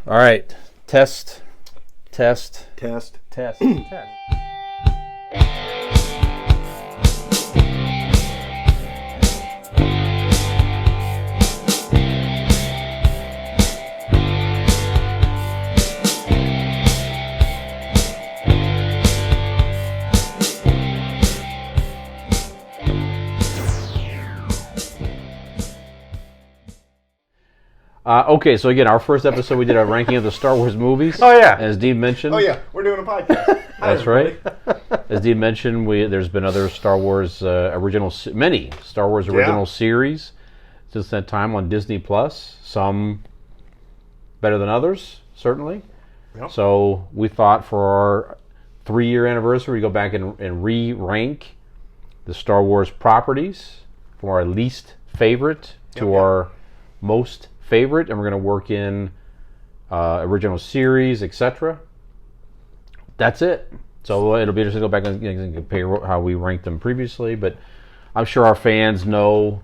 All right. Test. Test. Okay, so again, our first episode, we did a ranking of the Star Wars movies. Oh, yeah. As Dean mentioned. Oh yeah, we're doing a podcast. That's right. As Dean mentioned, there's been other Star Wars many Star Wars original series since that time on Disney Plus. Some better than others, certainly. Yep. So we thought for our 3-year anniversary, we go back and re-rank the Star Wars properties from our least favorite to our most favorite, and we're going to work in original series, etc. That's it. So it'll be interesting to go back and compare how we ranked them previously, but I'm sure our fans know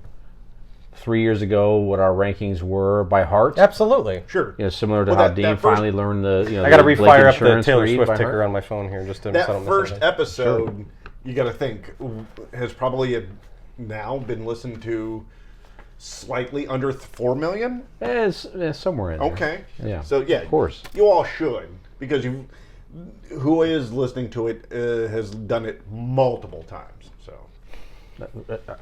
3 years ago what our rankings were by heart. Absolutely. Sure. Similar to how Dean finally learned the. I got to refire up the Taylor Swift ticker on my phone here just to. That first episode, you got to think, has probably now been listened to slightly under 4 million. It's somewhere in there. Okay. Yeah. So yeah, of course, you all should, because who is listening to it has done it multiple times. So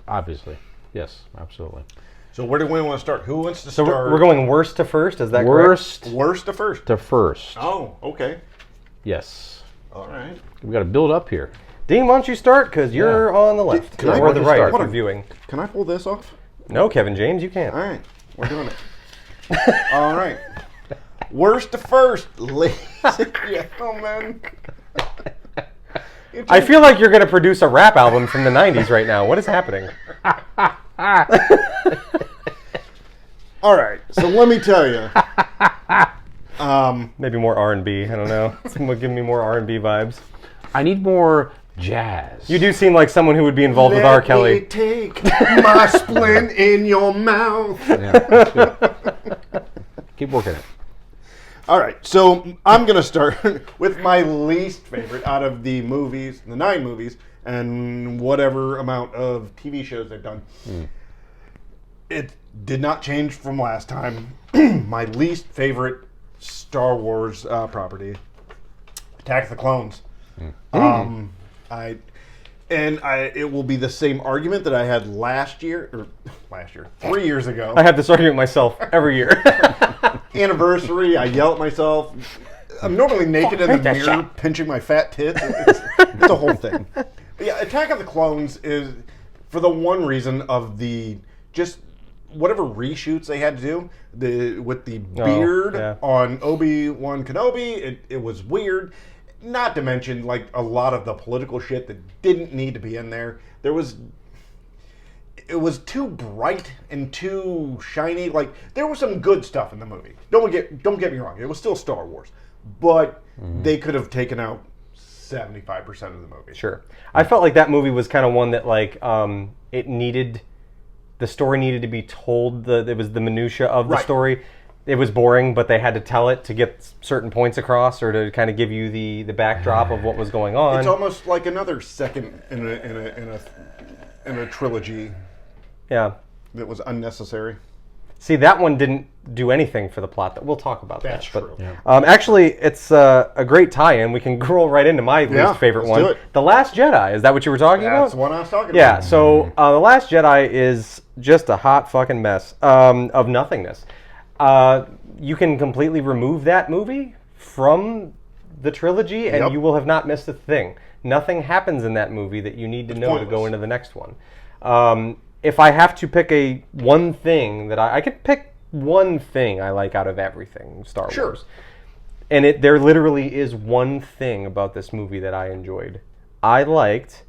obviously, yes, absolutely. So where do we want to start? Who wants to start? So we're going worst to first. Is that worst? correct? Worst to first. To first. Oh, okay. Yes. All right. We got to build up here. Dean, why don't you start? Because you're on the left. Or the right if you're viewing. Can I pull this off? No, Kevin James, you can't. All right. We're doing it. All right. Worst to first, ladies and gentlemen. I feel like you're going to produce a rap album from the 90s right now. What is happening? All right. So let me tell you. Maybe more R&B. I don't know. Give me more R&B vibes. I need more jazz. You do seem like someone who would be involved with R. Kelly. Let me take my splint in your mouth. Yeah, keep working it. All right, so I'm going to start with my least favorite out of the movies, the 9 movies, and whatever amount of TV shows they've done. It did not change from last time. My least favorite Star Wars property, Attack of the Clones. It will be the same argument that I had 3 years ago. I have this argument myself every year. Anniversary, I yell at myself. I'm normally naked in the mirror, pinching my fat tits. It's a whole thing. But yeah, Attack of the Clones is for the one reason of the just whatever reshoots they had to do with the beard on Obi-Wan Kenobi. It was weird. Not to mention, like, a lot of the political shit that didn't need to be in there. It was too bright and too shiny. Like, there was some good stuff in the movie. Don't get me wrong. It was still Star Wars. But they could have taken out 75% of the movie. Sure. I felt like that movie was kind of one that, like, the story needed to be told. It was the minutia of the story. It was boring, but they had to tell it to get certain points across, or to kind of give you the backdrop of what was going on. It's almost like another second in a trilogy. Yeah, that was unnecessary. See, that one didn't do anything for the plot. We'll talk about that. That's true. Actually, it's a great tie-in. We can roll right into my least favorite one. Do it. The Last Jedi. Is that what you were talking about? That's the one I was talking about. Yeah. So The Last Jedi is just a hot fucking mess of nothingness. You can completely remove that movie from the trilogy, and you will have not missed a thing. Nothing happens in that movie that you need to know to go into the next one. If I have to pick one thing that I could pick one thing I like out of everything Star Wars, and there literally is one thing about this movie that I enjoyed. I liked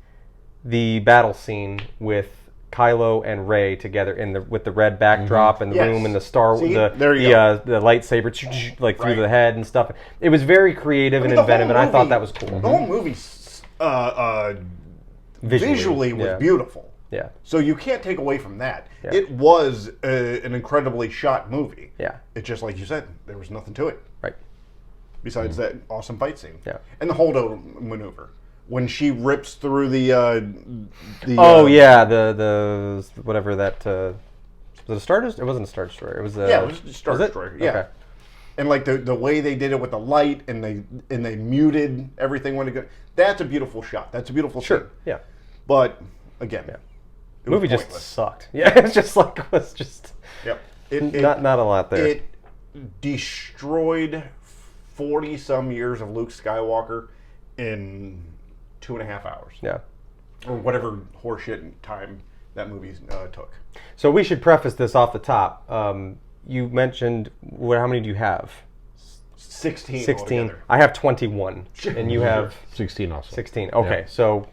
the battle scene with Kylo and Rey together with the red backdrop and the room and the the lightsaber like through the head and stuff. It was very creative and inventive, and I thought that was cool. The whole movie visually was beautiful. Yeah. So you can't take away from that. Yeah. It was an incredibly shot movie. Yeah. It's just like you said, there was nothing to it Right. besides that awesome fight scene. Yeah. And the holdo maneuver when she rips through the. Oh yeah, the whatever that was it a Star Destroyer? It wasn't a Star Destroyer. It was a. Yeah, it was a Star was it? Destroyer. Yeah. Okay. And like the way they did it with the light and they muted everything when it go. That's a beautiful shot. That's a beautiful Sure. scene. Yeah. But again, Yeah. it was Movie just pointless. sucked. Yeah, it's just like it was just Yep. not a lot there. It destroyed 40 some years of Luke Skywalker in 2.5 hours. Yeah. Or whatever horseshit time that movie took. So we should preface this off the top. You mentioned how many do you have? 16 16. altogether. I have 21, and you have 16 also. 16. Okay, so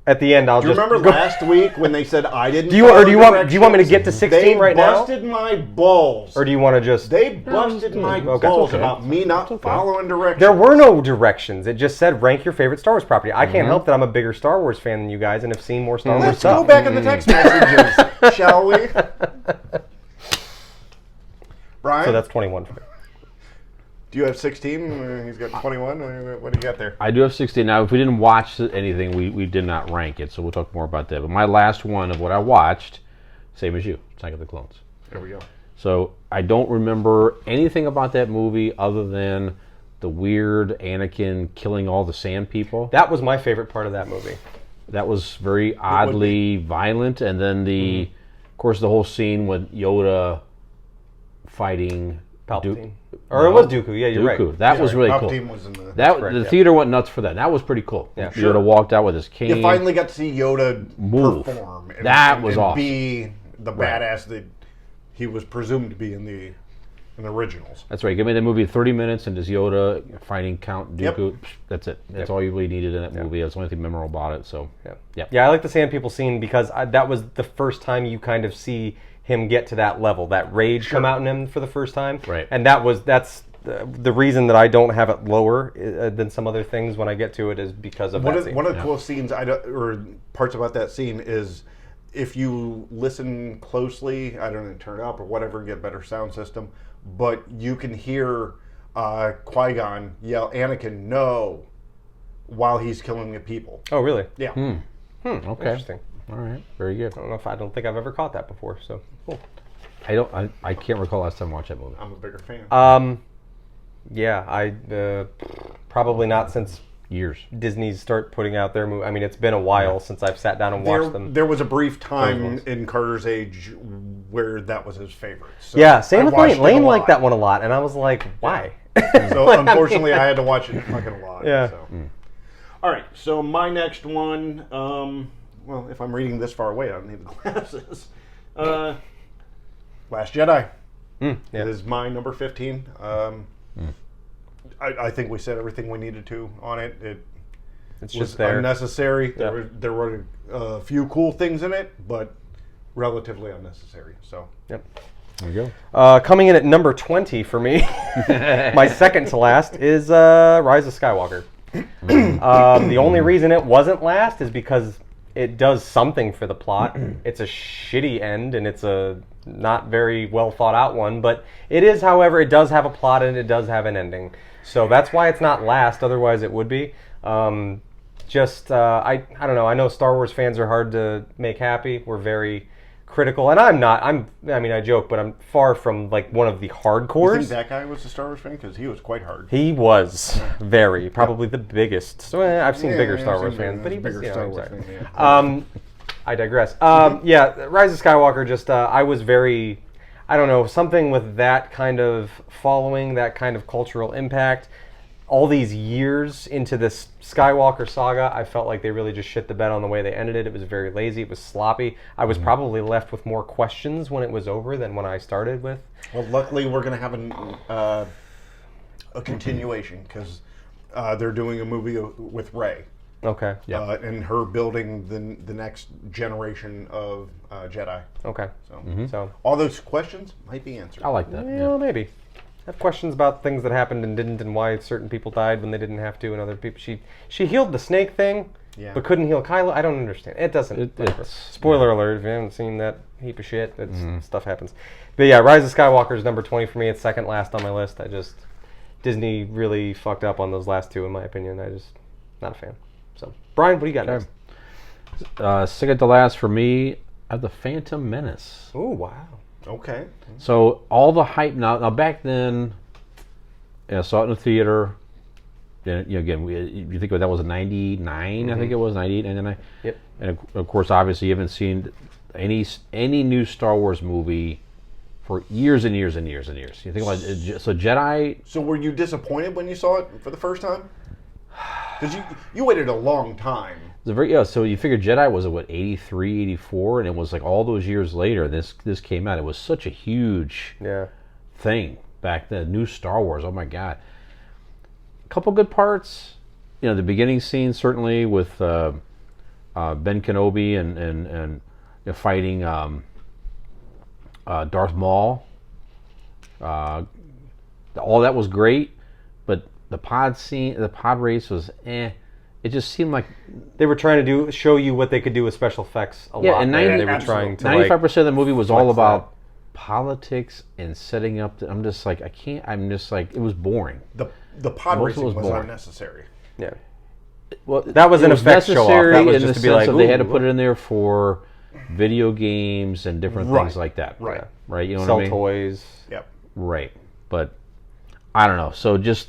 at the end I'll Do you just remember go. last week when they said I didn't? Do you want me to get to 16 they right now? busted my balls. Or do you want to just? They busted my Okay. balls Okay. about me not okay. following directions. There were no directions. It just said rank your favorite Star Wars property. I Mm-hmm. can't help that I'm a bigger Star Wars fan than you guys and have seen more Star Wars Let's stuff. go back in the text messages, shall we? Brian, So that's 21 for me. do you have 16? He's got 21. What do you got there? I do have 16. Now, if we didn't watch anything, we did not rank it, so we'll talk more about that. But my last one of what I watched, same as you, Attack of the Clones. There we go. So I don't remember anything about that movie other than the weird Anakin killing all the sand people. That was my favorite part of that movie. That was very oddly violent. And then of course, the whole scene with Yoda fighting Palpatine. Or it was Dooku. Yeah, you're Dooku. right. That was really cool. Palpatine was in the. The yeah. theater went nuts for that. That was pretty cool. Yeah. Yoda Sure. walked out with his cane. You finally got to see Yoda Move. perform. That was awesome. Be the Right. badass that he was presumed to be in the originals. That's right. Give me the movie 30 minutes and just Yoda fighting Count Yep. Dooku. That's it. That's all you really needed in that movie. That's the only thing memorable about it. So, Yeah, I like the Sand People scene because that was the first time you kind of see him get to that level, that rage come out in him for the first time. Right. And that's the reason that I don't have it lower than some other things when I get to it is because of that scene. One of the coolest scenes or parts about that scene is if you listen closely, I don't know, turn it up or whatever, get a better sound system, but you can hear Qui-Gon yell, "Anakin, no," while he's killing the people. Oh, really? Yeah. okay. Interesting. All right. Very good. I don't think I've ever caught that before. So cool. I can't recall last time I watched that movie. I'm a bigger fan. Yeah, I probably not since Years. Disney's start putting out their movie. I mean, it's been a while since I've sat down and watched them. There was a brief time ones. in Carter's age where that was his favorite. So Yeah, same I with watched Lane. it a Lane lot. liked that one a lot, and I was like, why? So unfortunately, I had to watch it fucking a lot. Yeah. So. All right. So my next one. Well, if I'm reading this far away, I don't need the glasses. Last Jedi. Yeah. It is my number 15. I think we said everything we needed to on it. It It's was just there. unnecessary. Yeah. There were a few cool things in it, but relatively unnecessary. So Yep. There you go. Coming in at number 20 for me, my second to last is Rise of Skywalker. The only reason it wasn't last is because it does something for the plot. It's a shitty end, and it's a not very well thought out one, but it is, however, it does have a plot and it does have an ending. So that's why it's not last, otherwise it would be. I don't know, I know Star Wars fans are hard to make happy. We're very critical, and I'm not. I joke, but I'm far from like one of the you hardcores. think that guy was a Star Wars fan? Because he was quite hard. He was probably the biggest. So I've seen bigger Star Wars fans, but he was bigger Star Wars exactly. fan. Yeah. I digress. Yeah, Rise of Skywalker. Just I was very, I don't know, something with that kind of following, that kind of cultural impact. All these years into this Skywalker saga, I felt like they really just shit the bed on the way they ended it. It was very lazy. It was sloppy. I was probably left with more questions when it was over than when I started with. Well, luckily we're going to have a continuation because they're doing a movie with Rey. Okay. And her building the next generation of Jedi. Okay. So All those questions might be answered. I like that. well, maybe. I have questions about things that happened and didn't, and why certain people died when they didn't have to, and other people. She healed the snake thing. Yeah. but couldn't heal Kylo. I don't understand. It doesn't. Spoiler alert: if you haven't seen that heap of shit, stuff happens. But yeah, Rise of Skywalker is number 20 for me. It's second last on my list. Disney really fucked up on those last two, in my opinion. Not a fan. So, Brian, what do you got next? Second to last for me, I have The Phantom Menace. Oh, wow. Okay. So all the hype now back then, I saw it in the theater. Again, you think that was 99, I think it was 98, 99. Yep. And of course, obviously, you haven't seen any new Star Wars movie for years and years and years and years. You think about it, so Jedi. So were you disappointed when you saw it for the first time? Because you waited a long time. So you figure Jedi was 83, 84, and it was like all those years later this came out. It was such a huge thing back then. New Star Wars, oh my god. A couple good parts. The beginning scene certainly with Ben Kenobi and fighting Darth Maul. All that was great, but the pod race was It just seemed like they were trying to show you what they could do with special effects a lot. And they were trying to 95% of the movie was all about politics and setting up. I'm just like it was boring. The pod racing was unnecessary. Yeah. Well, that was an effects show off. That was in just the to be like, they had to put it in there for video games and different things like that. Right. Right. You know Sell what I mean? toys. Yep. Right. But I don't know. So just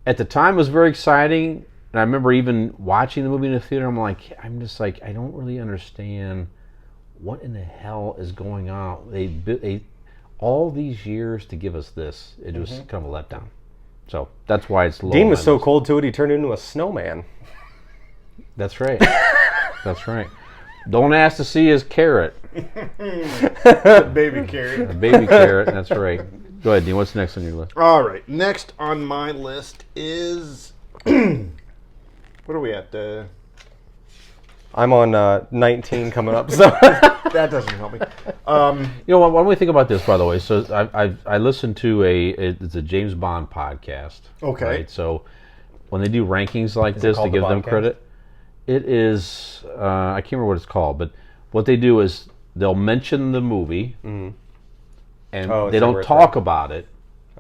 at the time it was very exciting. And I remember even watching the movie in the theater. I'm just like, I don't really understand what in the hell is going on. They all these years to give us this. It was kind of a letdown. So that's why it's low. Dean was so cold to it, he turned into a snowman. That's right. That's right. Don't ask to see his carrot. Baby carrot. A baby carrot. That's right. Go ahead, Dean. What's next on your list? All right. Next on my list is. What are we at? I'm on 19 coming up, so that doesn't help me. Why don't we think about this? By the way, so I listened to it's a James Bond podcast. Okay. Right? So when they do rankings like this to give them credit, it is I can't remember what it's called, but what they do is they'll mention the movie, and they don't talk about it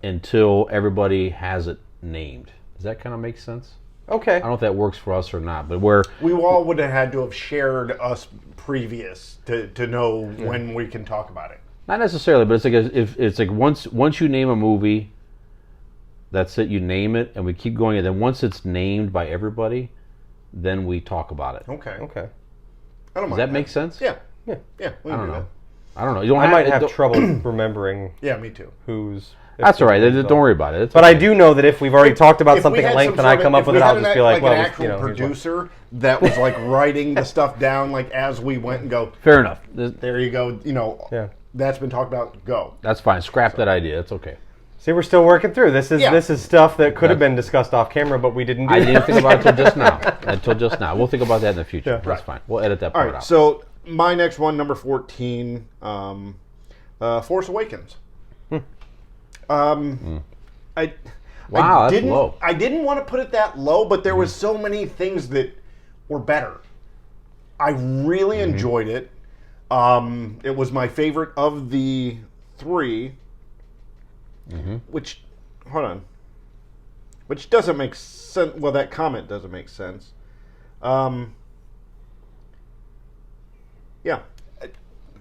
until everybody has it named. Does that kind of make sense? Okay. I don't know if that works for us or not, but we all would have had to have shared us previous to know when we can talk about it. Not necessarily, but it's like once you name a movie, that's it. You name it, and we keep going. And then once it's named by everybody, then we talk about it. Okay. Okay. I don't mind. Does that make sense? Yeah. Yeah. Yeah. I don't know. I don't know. I might have trouble remembering. Yeah, me too. Who's. That's all right. Don't worry about it. But I do know that if we've already talked about something at length and I come up with it, I'll just be like, well, an actual producer that was like writing the stuff down like as we went and go. Fair enough. There you go. That's been talked about. Go. That's fine. Scrap that idea. It's okay. See, we're still working through. This is stuff that could have been discussed off camera, but we didn't do. I didn't think about it until just now. We'll think about that in the future. Yeah, that's fine. We'll edit that part out. So my next one, number 14, Force Awakens. That's low. I didn't want to put it that low, but there was so many things that were better. I really enjoyed it. It was my favorite of the three. Which doesn't make sense. Well, that comment doesn't make sense. Yeah,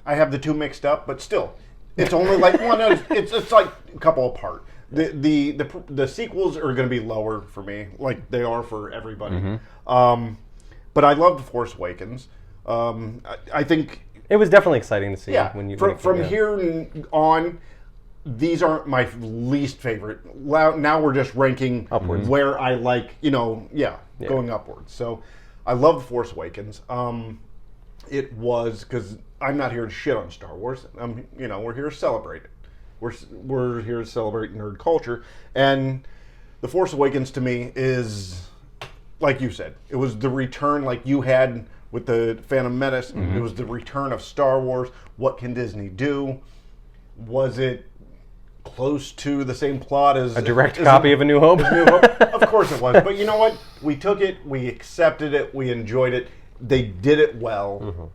I have the two mixed up, but still, it's only like one. It's like a couple apart. The sequels are going to be lower for me, like they are for everybody. But I loved Force Awakens. I think it was definitely exciting to see. Yeah, when you from here on, these aren't my least favorite. Now we're just ranking upwards where I like, going upwards. So I love Force Awakens. It was because I'm not here to shit on Star Wars. We're here to celebrate it. We're here to celebrate nerd culture, and The Force Awakens to me is, like you said, it was the return, like you had with the Phantom Menace. It was the return of Star Wars. What can Disney do? Was it, close to the same plot as A direct copy of A New Hope. New Hope. Of course it was. But you know what? We took it, we accepted it, we enjoyed it. They did it well.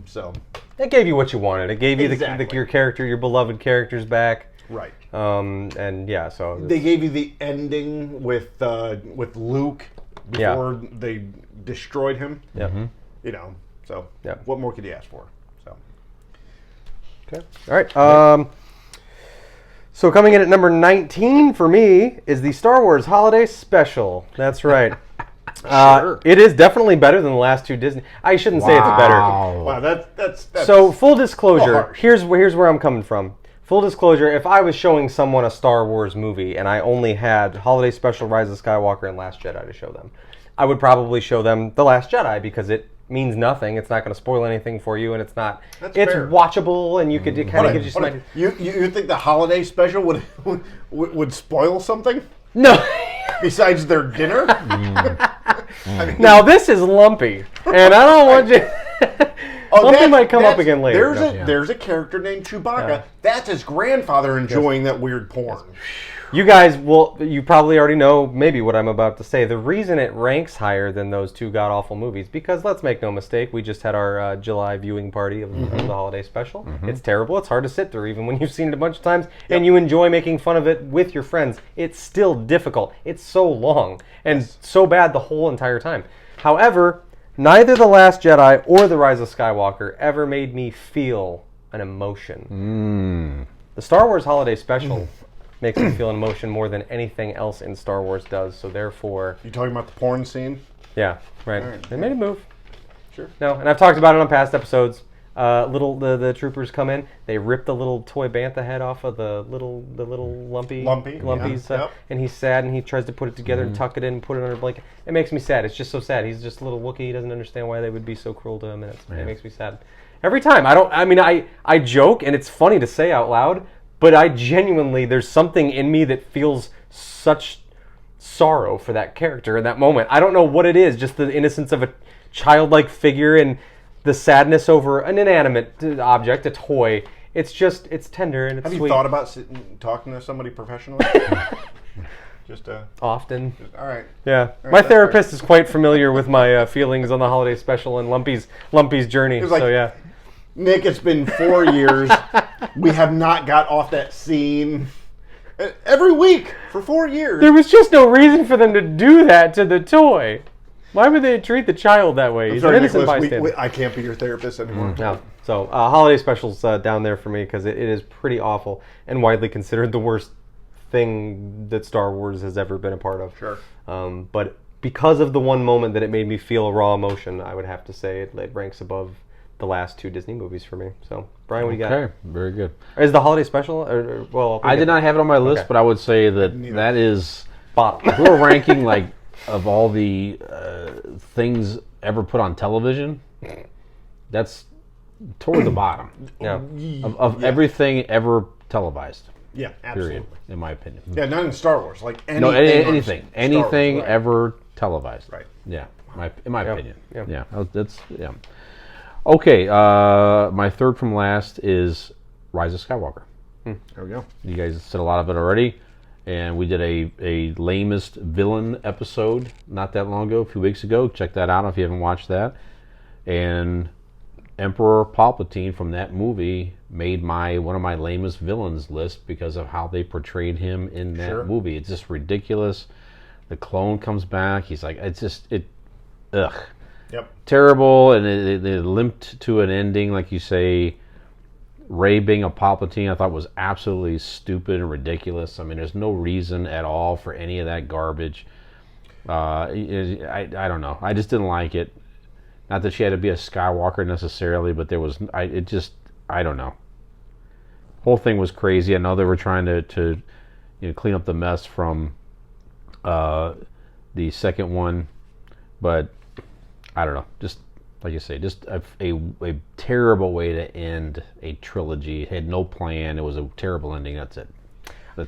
So It gave you what you wanted. It gave you Exactly. your character, your beloved characters back. right. And yeah, so They gave you the ending with Luke before they destroyed him. yeah. You know, so Yeah. what more could you ask for? So Okay. All right. So coming in at number 19 for me is the Star Wars Holiday Special. That's right. Sure. It is definitely better than the last two Disney. I shouldn't say it's better. wow, that's So full disclosure, harsh. here's where I'm coming from. Full disclosure, if I was showing someone a Star Wars movie and I only had Holiday Special, Rise of Skywalker, and Last Jedi to show them, I would probably show them The Last Jedi because it means nothing. It's not going to spoil anything for you, and it's not. That's it's fair. watchable, and you could it kind of gives you some. You think the holiday special would spoil something No. besides their dinner? Now this is Lumpy, and I don't want you. Lumpy might come up again later. There's a character named Chewbacca. That's his grandfather enjoying that weird porn. You guys you probably already know maybe what I'm about to say. The reason it ranks higher than those two god-awful movies, because let's make no mistake, we just had our July viewing party of the holiday special. It's terrible. It's hard to sit through, even when you've seen it a bunch of times, and you enjoy making fun of it with your friends. It's still difficult. It's so long, and so bad the whole entire time. However, neither The Last Jedi or The Rise of Skywalker ever made me feel an emotion. The Star Wars Holiday Special makes me feel an emotion more than anything else in Star Wars does. So therefore, You talking about the porn scene? yeah, right. Alright. They made a move. Sure. No, and I've talked about it on past episodes. The troopers come in, they rip the little toy bantha head off of the little lumpies, yeah, yep. and he's sad, and he tries to put it together and tuck it in and put it under a blanket. It makes me sad. It's just so sad. He's just a little Wookiee. He doesn't understand why they would be so cruel to him, and it makes me sad every time. I joke, and it's funny to say out loud, but I genuinely, there's something in me that feels such sorrow for that character in that moment. I don't know what it is, just the innocence of a childlike figure and the sadness over an inanimate object, a toy. It's tender and it's Have sweet. you thought about talking to somebody professionally? Just Often. all right. Yeah. right, My that's therapist is quite familiar with my feelings on the holiday special and Lumpy's journey. was like- So yeah. Nick, it's been 4 years. We have not got off that scene every week for 4 years. There was just no reason for them to do that to the toy. Why would they treat the child that way? He's Sorry, an innocent Nicholas, bystander. I can't be your therapist anymore. No. So holiday specials down there for me because it is pretty awful and widely considered the worst thing that Star Wars has ever been a part of. Sure. But because of the one moment that it made me feel a raw emotion, I would have to say it ranks above the last two Disney movies for me. So, Brian, what do you got? Okay, very good. Is the holiday special? I did not have it on my list, Okay. but I would say that is Bottom. if we're ranking like of all the things ever put on television, that's toward the bottom Yeah. of everything ever televised. Yeah, Period, absolutely. in my opinion. Yeah, not in Star Wars. Like anything. No, on anything, Star anything Wars, right. ever televised. Right. Yeah, in my opinion. Yep. Yeah, that's yeah. Okay, my third from last is Rise of Skywalker. There we go. You guys said a lot of it already, and we did a lamest villain episode not that long ago, a few weeks ago. Check that out if you haven't watched that. And Emperor Palpatine from that movie made one of my lamest villains list because of how they portrayed him in that movie. It's just ridiculous. The clone comes back. He's like, ugh. Yep. Terrible, and it limped to an ending, like you say. Rey being a Palpatine, I thought was absolutely stupid and ridiculous. I mean, there's no reason at all for any of that garbage. I don't know. I just didn't like it. Not that she had to be a Skywalker necessarily, but I don't know. Whole thing was crazy. I know they were trying to clean up the mess from the second one, but I don't know. Just like you say, just a terrible way to end a trilogy. It had no plan. It was a terrible ending. That's it.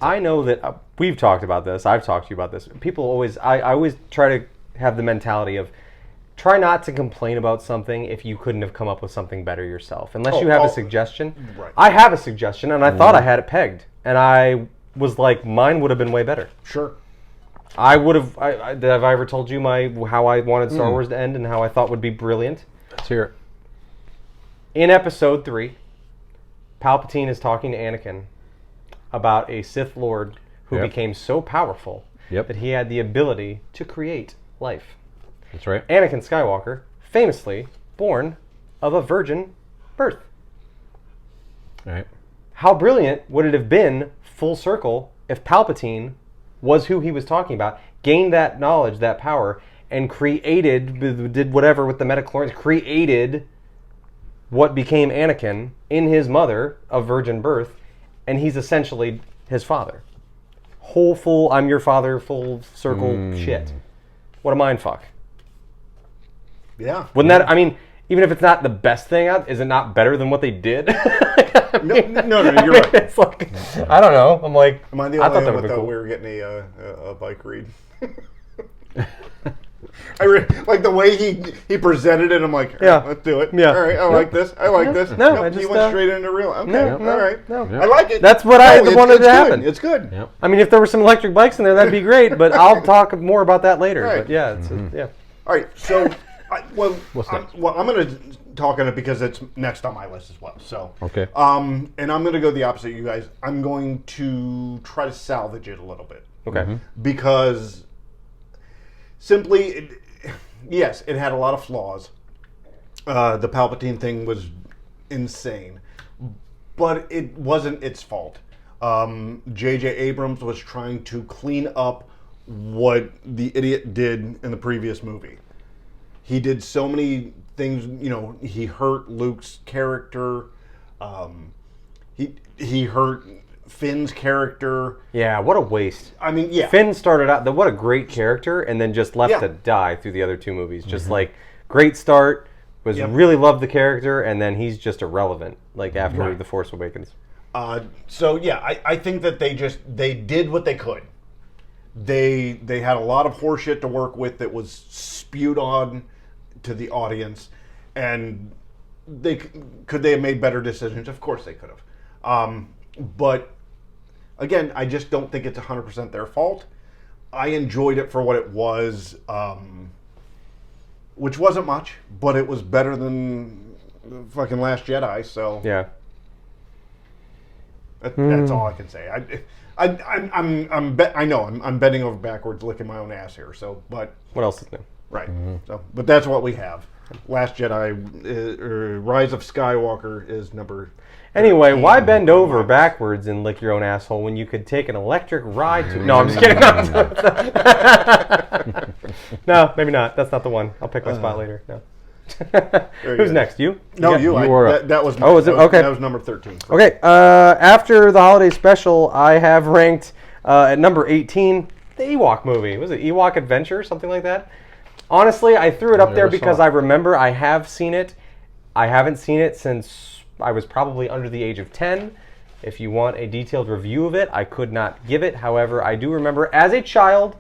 I know that we've talked about this. I've talked to you about this. I always try to have the mentality of try not to complain about something if you couldn't have come up with something better yourself. Unless you have a suggestion. Right. I have a suggestion, and I thought I had it pegged. And I was like, mine would have been way better. Sure. I would have... have I ever told you how I wanted Star Wars to end and how I thought would be brilliant? Let's hear it. In Episode 3, Palpatine is talking to Anakin about a Sith Lord who became so powerful that he had the ability to create life. That's right. Anakin Skywalker, famously born of a virgin birth. All right. How brilliant would it have been, full circle, if Palpatine was who he was talking about, gained that knowledge, that power, and did whatever with the metachlorians, created what became Anakin in his mother of virgin birth, and he's essentially his father. Whole full, I'm your father, full circle shit. What a mind fuck. Yeah. Wouldn't that, I mean, even if it's not the best thing out, is it not better than what they did? No, you're right. It's like, I don't know. I'm like, Am I the I only thought that one would be that cool. we were getting a bike read? Like the way he presented it, I'm like, all right, let's do it. Yeah. All right, I like this. I like this. No, Nope, I he just, went straight into real. Okay, no, all right. no. I like it. That's what I wanted to it's happen. Good. It's good. Yep. I mean, if there were some electric bikes in there, that'd be great, but I'll talk more about that later. Right. But yeah, it's yeah. All right, so, I'm next? going to talk on it because it's next on my list as well. So, Okay. and I'm going to go the opposite of you guys. I'm going to try to salvage it a little bit. Okay. Because simply, yes, it had a lot of flaws. The Palpatine thing was insane, but it wasn't its fault. J.J. Abrams was trying to clean up what the idiot did in the previous movie. He did so many things, he hurt Luke's character. He hurt Finn's character. Yeah, what a waste. I mean, yeah. Finn started out, what a great character, and then just left to die through the other two movies. Just like, great start, really loved the character, and then he's just irrelevant, like after The Force Awakens. So, yeah, I think that they did what they could. They had a lot of horseshit to work with that was spewed on to the audience, and could they have made better decisions? Of course they could have. But again, I just don't think it's 100% their fault. I enjoyed it for what it was, which wasn't much, but it was better than fucking Last Jedi. So Yeah. that's all I can say. I know I'm bending over backwards, licking my own ass here. So, but What else is new? right. So, but that's what we have. Last Jedi, Rise of Skywalker is number. Anyway, why bend over backwards and lick your own asshole when you could take an electric ride to... No, I'm just kidding. No, maybe not. That's not the one. I'll pick my spot later. No. Who's next? You? No, you. That was. Oh, is it? Okay. That was number 13. Okay. After the holiday special, I have ranked at number 18 the Ewok movie. Was it Ewok Adventure? Something like that? Honestly, I threw it up there because I remember I have seen it. I haven't seen it since I was probably under the age of 10. If you want a detailed review of it, I could not give it. However, I do remember as a child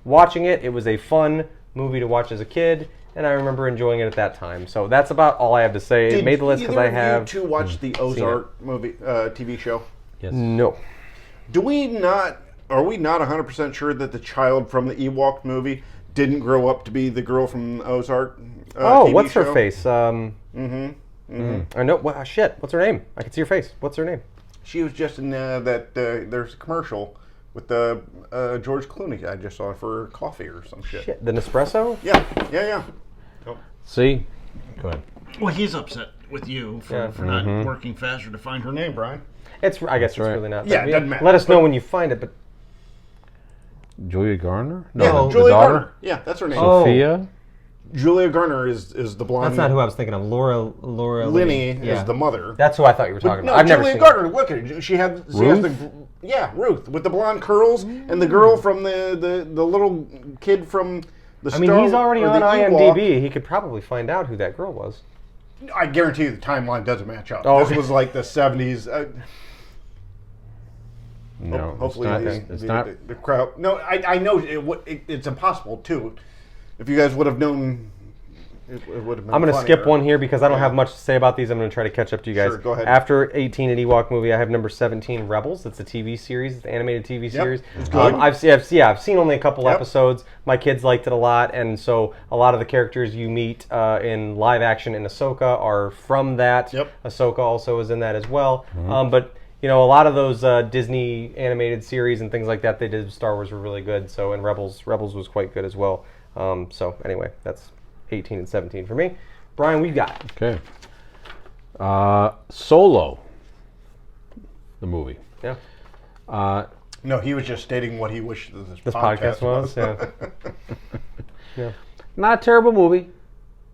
watching it. It was a fun movie to watch as a kid, and I remember enjoying it at that time. So that's about all I have to say. It made the list because I have... Did you two watch the Ozark movie, TV show? Yes. No. Are we not 100% sure that the child from the Ewok movie didn't grow up to be the girl from Ozark? TV what's show? her face? I know. Shit. What's her name? I can see her face. What's her name? She was just in that. There's a commercial with the George Clooney I just saw for coffee or some shit. Shit. The Nespresso? Yeah. Oh. See? Go ahead. Well, he's upset with you for not working faster to find her name, Brian. I guess it's really not. Yeah, it doesn't matter. Let us know when you find it, but... Julia Garner? No, the Julia daughter? Garner. Yeah, that's her name. Sophia? Julia Garner is the blonde. That's not who I was thinking of. Laura Linney is the mother. That's who I thought you were talking No, about. I've never Julia seen Garner. Look at her. She has Ruth? Ruth with the blonde curls and the girl from the little kid from the. I mean, he's already on IMDb. He could probably find out who that girl was. I guarantee you the timeline doesn't match up. Oh, this okay. was like the 70s. No, hopefully it's not. the crowd. No, I know it's impossible too. If you guys would have known it would have been. I'm going to skip funnier. one here because I don't have much to say about these. I'm going to try to catch up to you guys. Sure, go ahead. After 18, an Ewok movie, I have number 17, Rebels. It's a TV series, it's an animated TV series. It's good. I've seen only a couple Yep. episodes. My kids liked it a lot, and so a lot of the characters you meet in live action in Ahsoka are from that. Yep. Ahsoka also is in that as well. But you know, a lot of those Disney animated series and things like that they did with Star Wars were really good. So, and Rebels was quite good as well. So anyway, that's 18 and 17 for me. Brian, what you got? Okay. Solo, the movie. Yeah. No, he was just stating what he wished This podcast was. Yeah. Yeah. Not a terrible movie.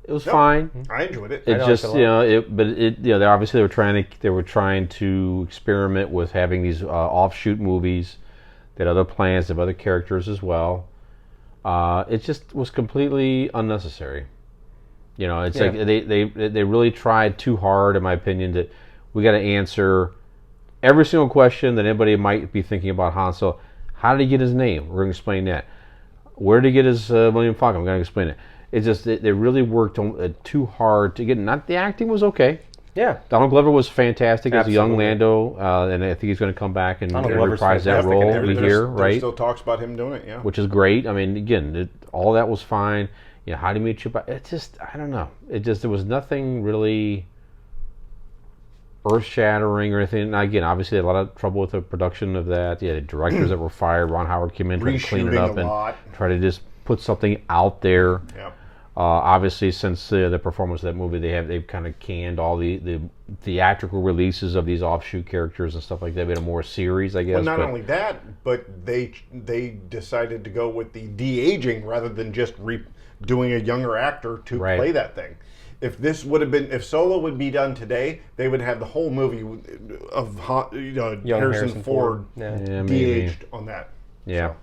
It was fine. I enjoyed it. It know, just, I liked they obviously they were trying to experiment with having these offshoot movies. They had other plans, they have other characters as well. It just was completely unnecessary. You know, it's like they really tried too hard, in my opinion. That we got to answer every single question that anybody might be thinking about Han Solo. How did he get his name? We're going to explain that. Where did he get his William Falcon? I'm going to explain it. It's just they really worked too hard to get. Not the acting was okay. Yeah. Donald Glover was fantastic as a young Absolutely. Lando, and I think he's going to come back and Donald Glover's reprise that fantastic role. in We everything. hear, There right? still talks about him doing it, yeah. Which is great. I mean, again, all that was fine. You know, how do you meet your? It just, I don't know. There was nothing really earth-shattering or anything. Now, again, obviously, they had a lot of trouble with the production of that. Yeah, the directors that were fired. Ron Howard came in, tried to clean it Reshooting up a and lot. try to just put something out there. Yeah. Obviously, since the performance of that movie, they've kind of canned all the theatrical releases of these offshoot characters and stuff like that. Made a more series, I guess. Well, not but- only that, but they decided to go with the de-aging rather than just doing a younger actor to Right. play that thing. If Solo would be done today, they would have the whole movie of Young Harrison Ford Yeah. Yeah, maybe. de-aged on that. Yeah.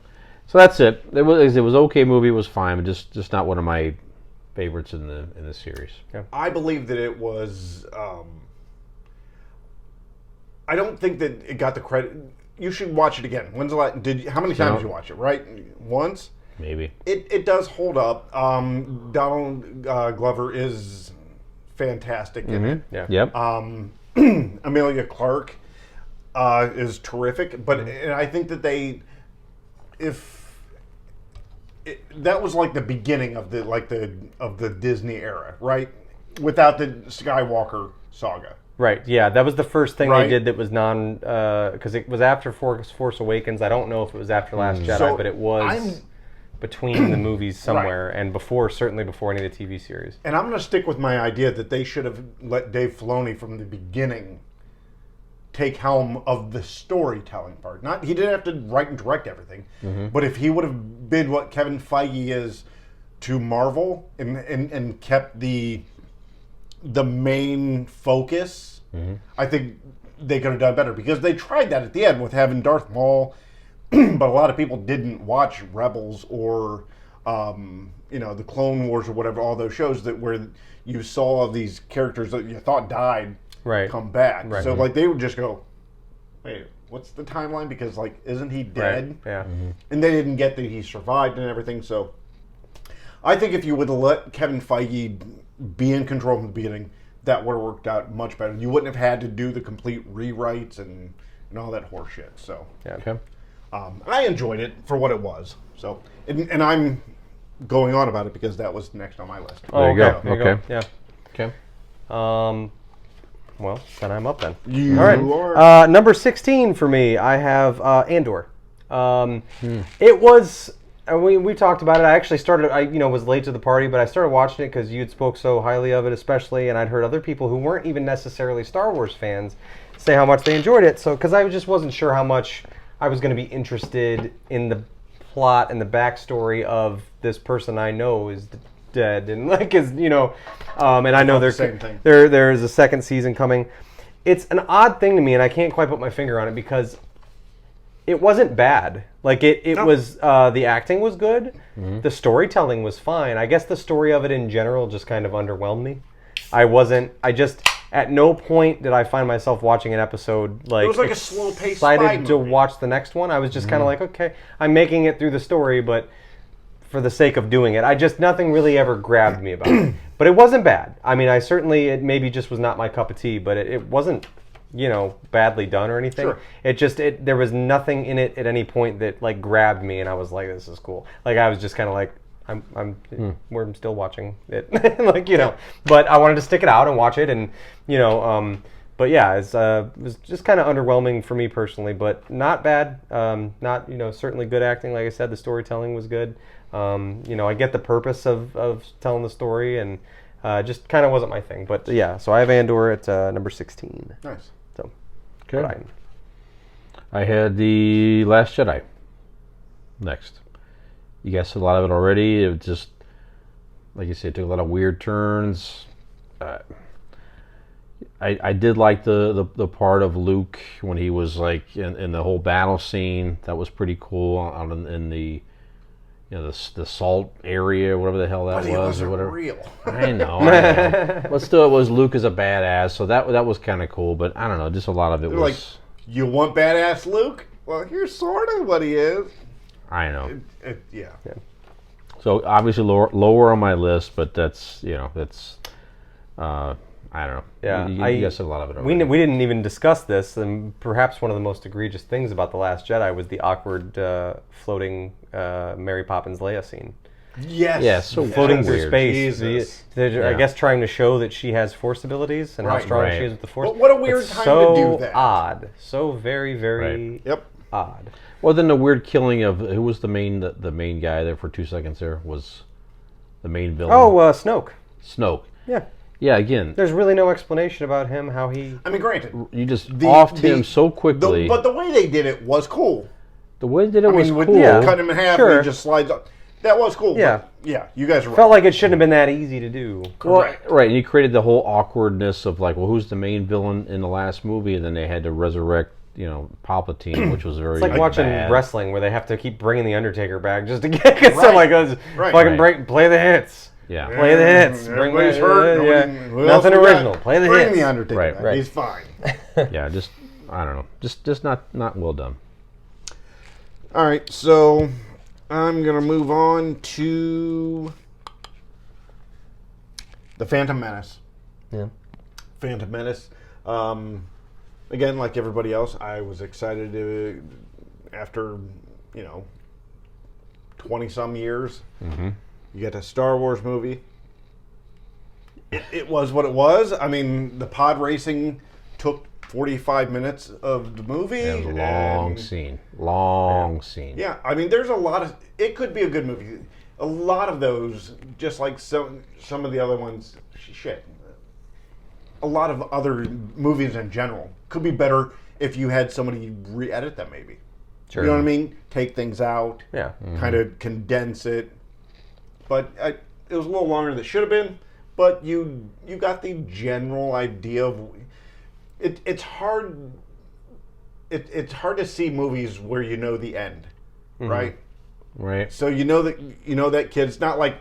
So that's it. It was okay movie. It was fine, but just not one of my favorites in the series. I believe that it was. I don't think that it got the credit. You should watch it again. When's the last? How many times did you watch it? Right, once. Maybe. It does hold up. Donald Glover is fantastic in it. Yeah. Yep. Amelia Clark is terrific, but and I think that that was like the beginning of the Disney era, right? Without the Skywalker saga. Right. Yeah. That was the first thing Right. they did that was because it was after Force Awakens. I don't know if it was after Last Jedi, So, but it was I'm- between the movies somewhere and certainly before any of the TV series. And I'm going to stick with my idea that they should have let Dave Filoni from the beginning take helm of the storytelling part. He didn't have to write and direct everything, but if he would have been what Kevin Feige is to Marvel and kept the main focus, I think they could have done better because they tried that at the end with having Darth Maul, but a lot of people didn't watch Rebels or the Clone Wars or whatever, all those shows where you saw these characters that you thought died Right. come back. Right. So like they would just go, wait, what's the timeline? Because like, isn't he dead? Right. Yeah. And they didn't get that he survived and everything. So I think if you would have let Kevin Feige be in control from the beginning, that would have worked out much better. You wouldn't have had to do the complete rewrites and all that horse shit. So Yeah. Okay. I enjoyed it for what it was. So and I'm going on about it because that was next on my list. There you go. There you Okay. go. Okay. Yeah. Well, then I'm up then. You All right. are. Number 16 for me, I have Andor. It was. We talked about it. I actually started. I was late to the party, but I started watching it because you'd spoke so highly of it, especially, and I'd heard other people who weren't even necessarily Star Wars fans say how much they enjoyed it. So, because I just wasn't sure how much I was going to be interested in the plot and the backstory of this person I know is dead and and I know Same thing. there is a second season coming. It's an odd thing to me, and I can't quite put my finger on it because it wasn't bad. Like it was the acting was good, the storytelling was fine. I guess the story of it in general just kind of underwhelmed me. I just at no point did I find myself watching an episode like It was like a slow-paced spy excited to movie. watch the next one. I was just kind of like, okay, I'm making it through the story, but for the sake of doing it. Nothing really ever grabbed me about it. But it wasn't bad. I mean, it maybe just was not my cup of tea, but it wasn't, badly done or anything. Sure. There was nothing in it at any point that like grabbed me, and I was like, this is cool. Like I was just kind of like, we're still watching it, But I wanted to stick it out and watch it, and but yeah, it was just kind of underwhelming for me personally, but not bad. Not certainly good acting. Like I said, the storytelling was good. I get the purpose of telling the story, and just kind of wasn't my thing. But yeah, so I have Andor at number 16. Nice. So, okay. I had The Last Jedi next. You guessed a lot of it already. It just, like you said, it took a lot of weird turns. I did like the part of Luke when he was like in the whole battle scene. That was pretty cool out in the the salt area, whatever the hell that was, or whatever. Real. I know. But still, it was Luke as a badass, so that was kind of cool. But I don't know, just a lot of it was like, you want badass Luke? Well, here's sort of what he is. I know. Yeah. So obviously lower on my list, but that's I don't know. Yeah, you guessed a lot of it already. We didn't even discuss this, and perhaps one of the most egregious things about The Last Jedi was the awkward floating Mary Poppins Leia scene. Yes. Yeah, so floating through weird. space. Jesus. I guess trying to show that she has Force abilities and how strong she is with the Force. But what a weird It's time so to do that. Odd. So very, very odd. Well, then the weird killing of who was the main guy there for 2 seconds there was the main villain. Oh, Snoke. Snoke. Yeah. Yeah, again. There's really no explanation about him, how he... I mean, granted. You just offed him so quickly. But the way they did it was cool. The way they did it was cool. Cut him in half and he just slides up. That was cool. Yeah. Yeah, you guys are right. Felt like it shouldn't have been that easy to do. Correct. Well, right, and you created the whole awkwardness of like, well, who's the main villain in the last movie? And then they had to resurrect, Palpatine, which was very It's like watching bad. wrestling where they have to keep bringing the Undertaker back just to get play the hits. Yeah. Play the hits. Everybody's hurt. Nothing original. Play the hits. Bring the Undertaker Right. back. Right. He's fine. Yeah, just I don't know. Just not well done. All right, so I'm going to move on to The Phantom Menace. Yeah. Phantom Menace. Again, like everybody else, I was excited to, after, 20-some years, you get a Star Wars movie. It was what it was. I mean, the pod racing took 45 minutes of the movie. It was a long scene. Long scene. Yeah, I mean, there's a lot of... It could be a good movie. A lot of those, just like some of the other ones, shit. A lot of other movies in general could be better if you had somebody re-edit them, maybe. Sure. You know what I mean? Take things out. Yeah. Kind of condense it. But it was a little longer than it should have been. But you got the general idea of... It's hard... It's hard to see movies where you know the end, right? Right. So you know that kid. It's not like,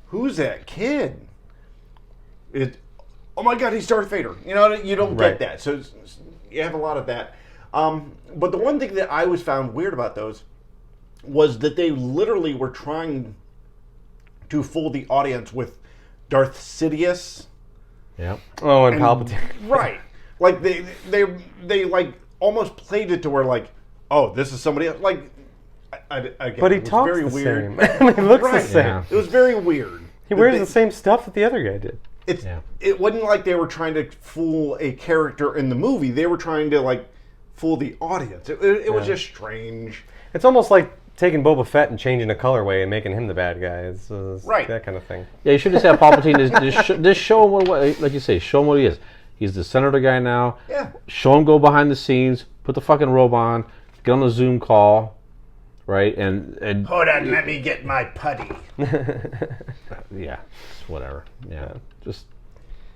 who's that kid? Oh my God, he's Darth Vader. You don't get that. So you have a lot of that. But the one thing that I always found weird about those was that they literally were trying to fool the audience with Darth Sidious. Yep. Oh, and Palpatine. Right. Like they like almost played it to where like, oh, this is somebody else. Like, again, but he it was talks very the weird. same. He looks the same. Yeah. It was very weird. He wears the same stuff that the other guy did. It wasn't like they were trying to fool a character in the movie. They were trying to like fool the audience. It was just strange. It's almost like taking Boba Fett and changing the colorway and making him the bad guy. It's right. That kind of thing. Yeah, you should just have Palpatine just show him what, like you say, show him what he is. He's the senator guy now. Yeah. Show him go behind the scenes, put the fucking robe on, get on the Zoom call, right? And hold on, let me get my putty. Yeah, whatever. Yeah, just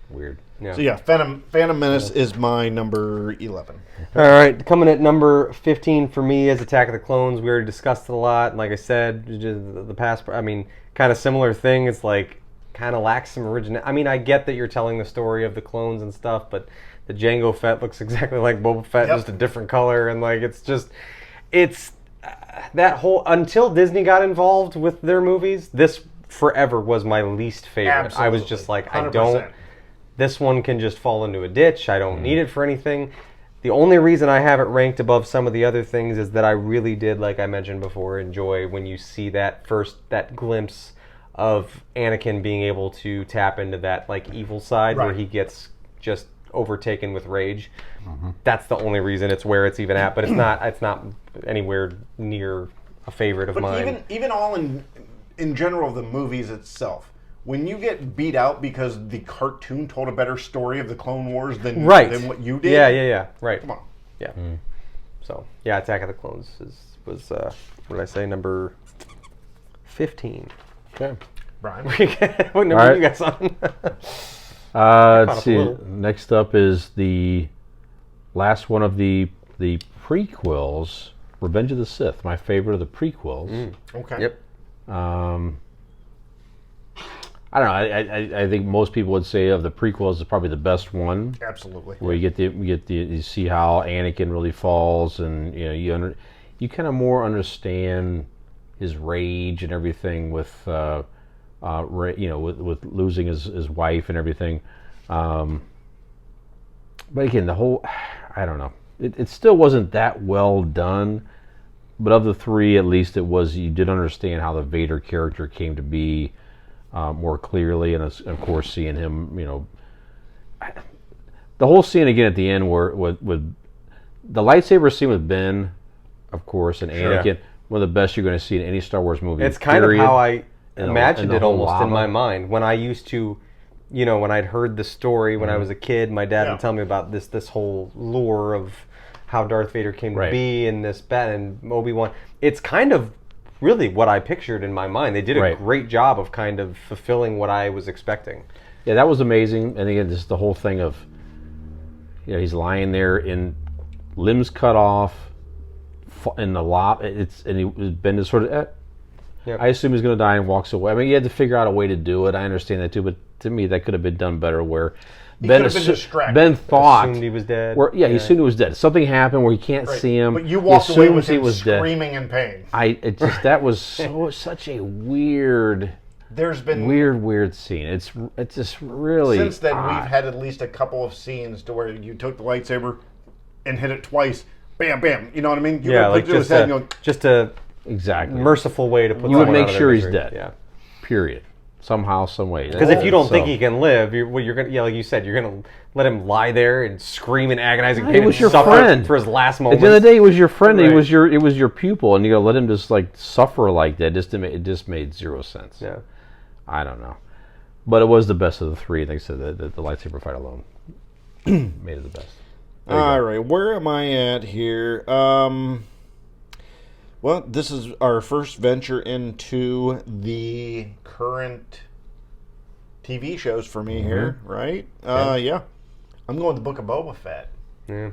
weird. Yeah. So yeah, Phantom Menace is my number 11. All right, coming at number 15 for me is Attack of the Clones. We already discussed it a lot. And like I said, just the past, kind of similar thing. It's like kind of lacks some original. I mean, I get that you're telling the story of the clones and stuff, but the Jango Fett looks exactly like Boba Fett, just a different color, and like it's that whole until Disney got involved with their movies, this forever was my least favorite. Absolutely. I was just like, 100%. This one can just fall into a ditch. I don't need it for anything. The only reason I have it ranked above some of the other things is that I really did, like I mentioned before, enjoy when you see that glimpse of Anakin being able to tap into that like evil side where he gets just overtaken with rage. That's the only reason it's where it's even at, but it's not anywhere near a favorite of mine. Even all in general of the movies itself, when you get beat out because the cartoon told a better story of the Clone Wars than what you did. Yeah. Right. Come on. Yeah. So yeah, Attack of the Clones was what did I say? Number 15. Okay. Brian. What number are you guys on? Let's see. Next up is the last one of the prequels, Revenge of the Sith. My favorite of the prequels. Okay. Yep. I don't know. I think most people would say of the prequels is probably the best one. Absolutely. Where you see how Anakin really falls, and you kind of more understand his rage and everything with with losing his wife and everything. But again, the whole, I don't know. It still wasn't that well done. But of the three, at least you did understand how the Vader character came to be more clearly, and of course seeing him, the whole scene again at the end where with the lightsaber scene with Ben, of course, and Anakin, one of the best you're going to see in any Star Wars movie. It's kind of how I imagined it almost in my mind when I used to, when I'd heard the story when I was a kid. My dad would tell me about this whole lore of how Darth Vader came to be and this and Obi-Wan. It's kind of really what I pictured in my mind. They did a great job of kind of fulfilling what I was expecting. Yeah, that was amazing. And again, this is the whole thing of, he's lying there in limbs cut off in the lot. Ben is sort of, I assume he's going to die and walks away. I mean, you had to figure out a way to do it. I understand that too, but to me, that could have been done better where Ben thought assumed he was dead. He assumed he was dead. Something happened where he can't see him. But you walked away with him screaming in pain. That was such a weird. There's been weird scene. It's just really since then we've had at least a couple of scenes to where you took the lightsaber and hit it twice, bam, bam. You know what I mean? Just a merciful way to put. You would make sure he's dead. Yeah. Period. Somehow, some way. Because if you don't think he can live, you're gonna, like you said, you're gonna let him lie there and scream in agonizing pain. It was your friend for his last moment. At the end of the day, it was your friend. Right. It was your pupil, and you're gonna let him just like suffer like that. It just made zero sense. Yeah, I don't know, but it was the best of the three. Like I said, the lightsaber fight alone made it the best. All right, where am I at here? Well, this is our first venture into the current TV shows for me here, right? Yeah. I'm going with the Book of Boba Fett. Yeah.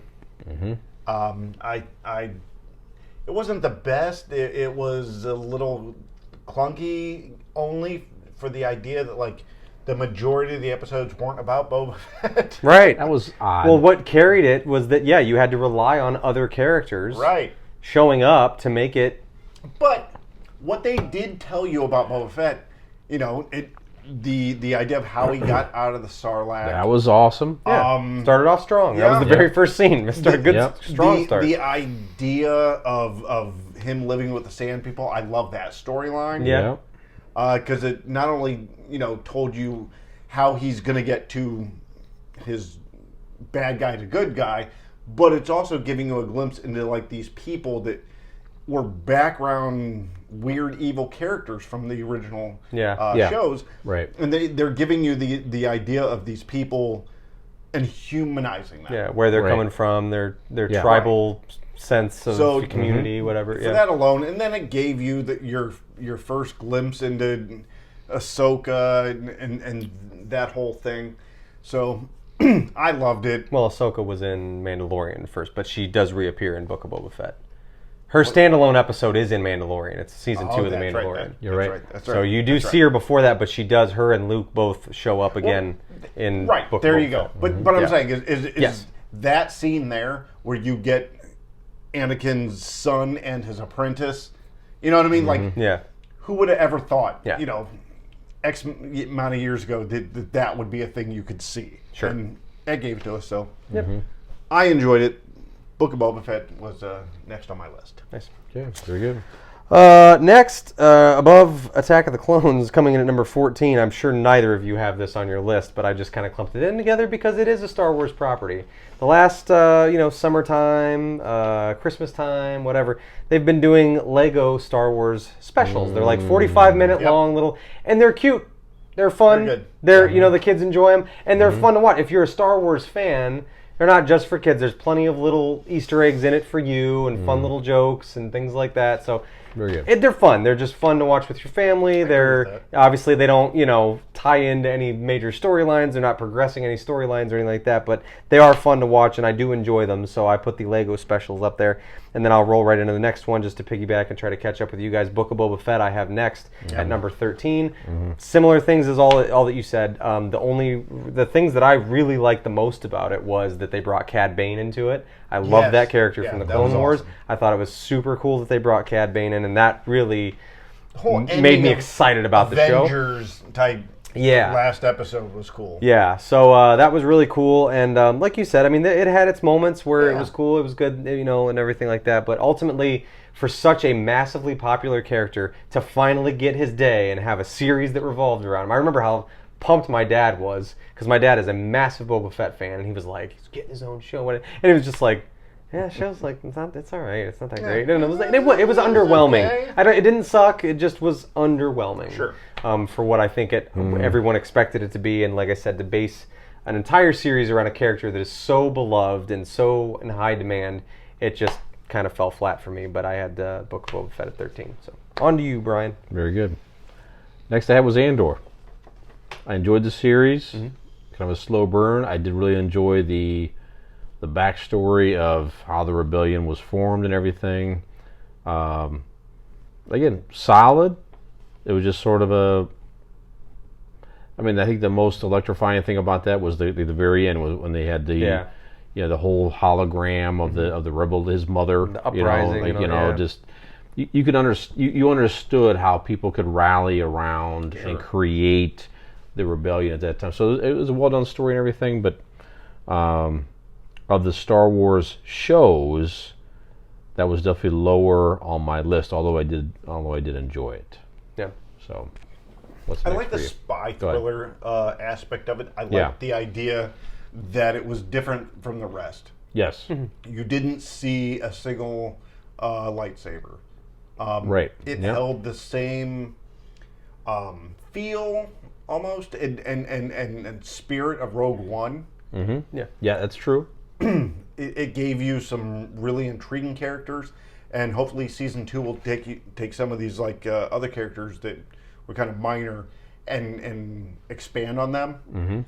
It wasn't the best. It was a little clunky only for the idea that, like, the majority of the episodes weren't about Boba Fett. Right. That was odd. Well, what carried it was that, you had to rely on other characters. Right. Showing up to make it. But what they did tell you about Boba Fett, the idea of how he got out of the Sarlacc. That was awesome. Yeah. Started off strong. That was the very first scene. Strong start. The idea of him living with the Sand People, I love that storyline. Yeah. Because it not only, told you how he's going to get to his bad guy to good guy, but it's also giving you a glimpse into like these people that were background weird evil characters from the original shows. Right. And they're giving you the idea of these people and humanizing them. Yeah, where they're coming from, their tribal sense of community, whatever. For that alone, and then it gave you your first glimpse into Ahsoka and that whole thing. So I loved it. Well, Ahsoka was in Mandalorian first, but she does reappear in Book of Boba Fett. Her standalone episode is in Mandalorian. It's season 2 of the Mandalorian. Right. You're right. That's right. So you do see her before that, but her and Luke both show up again in Book of Boba Fett. But I'm saying is that scene there where you get Anakin's son and his apprentice. You know what I mean? Like, Yeah. who would have ever thought, Yeah. you know, X amount of years ago that would be a thing you could see. Sure. And that gave it to us, so Yep. I enjoyed it. Book of Boba Fett was next on my list. Nice. Okay, very good. Next, above Attack of the Clones, coming in at number 14. I'm sure neither of you have this on your list, but I just kind of clumped it in together because it is a Star Wars property. The last, summertime, Christmas time, whatever, they've been doing Lego Star Wars specials. They're like 45-minute long little, and they're cute. They're fun. They're good. They're, the kids enjoy them, and they're fun to watch. If you're a Star Wars fan, they're not just for kids. There's plenty of little Easter eggs in it for you and fun little jokes and things like that. So Very good. they're fun. They're just fun to watch with your family. They're obviously they don't, tie into any major storylines. They're not progressing any storylines or anything like that, but they are fun to watch and I do enjoy them. So I put the Lego specials up there. And then I'll roll right into the next one just to piggyback and try to catch up with you guys. Book of Boba Fett I have next at number 13. Similar things as all that you said. The things that I really liked the most about it was that they brought Cad Bane into it. I love that character from the Clone Wars. Awesome. I thought it was super cool that they brought Cad Bane in, and that really Whole made ending me of excited about the show. Avengers type. Yeah. Last episode was cool. Yeah, so that was really cool, and like you said, I mean, it had its moments where it was cool, it was good, and everything like that, but ultimately, for such a massively popular character to finally get his day and have a series that revolved around him. I remember how pumped my dad was, because my dad is a massive Boba Fett fan, and he was like, he's getting his own show, and it was just like, yeah, show's like, it's all right, it's not that great. And it was underwhelming. Okay. It didn't suck, it just was underwhelming. Sure. For what I think everyone expected it to be, and like I said, to base an entire series around a character that is so beloved and so in high demand, it just kind of fell flat for me. But I had Book of Boba Fett at 13. So on to you, Brian. Very good. Next I had was Andor. I enjoyed the series. Kind of a slow burn. I did really enjoy the backstory of how the rebellion was formed and everything. Again, solid. It was just sort of I think the most electrifying thing about that was the very end, was when they had the the whole hologram of the rebel, his mother, the uprising, just you could you understood how people could rally around and create the rebellion at that time. So it was a well done story and everything, but of the Star Wars shows, that was definitely lower on my list, although I did enjoy it. Yeah. So, what's I next like for the you? spy thriller aspect of it. I like the idea that it was different from the rest. Yes. You didn't see a single lightsaber. Right. It held the same feel almost and spirit of Rogue One. Mm-hmm. Yeah, that's true. It gave you some really intriguing characters, and hopefully season 2 will take some of these other characters that were kind of minor and expand on them.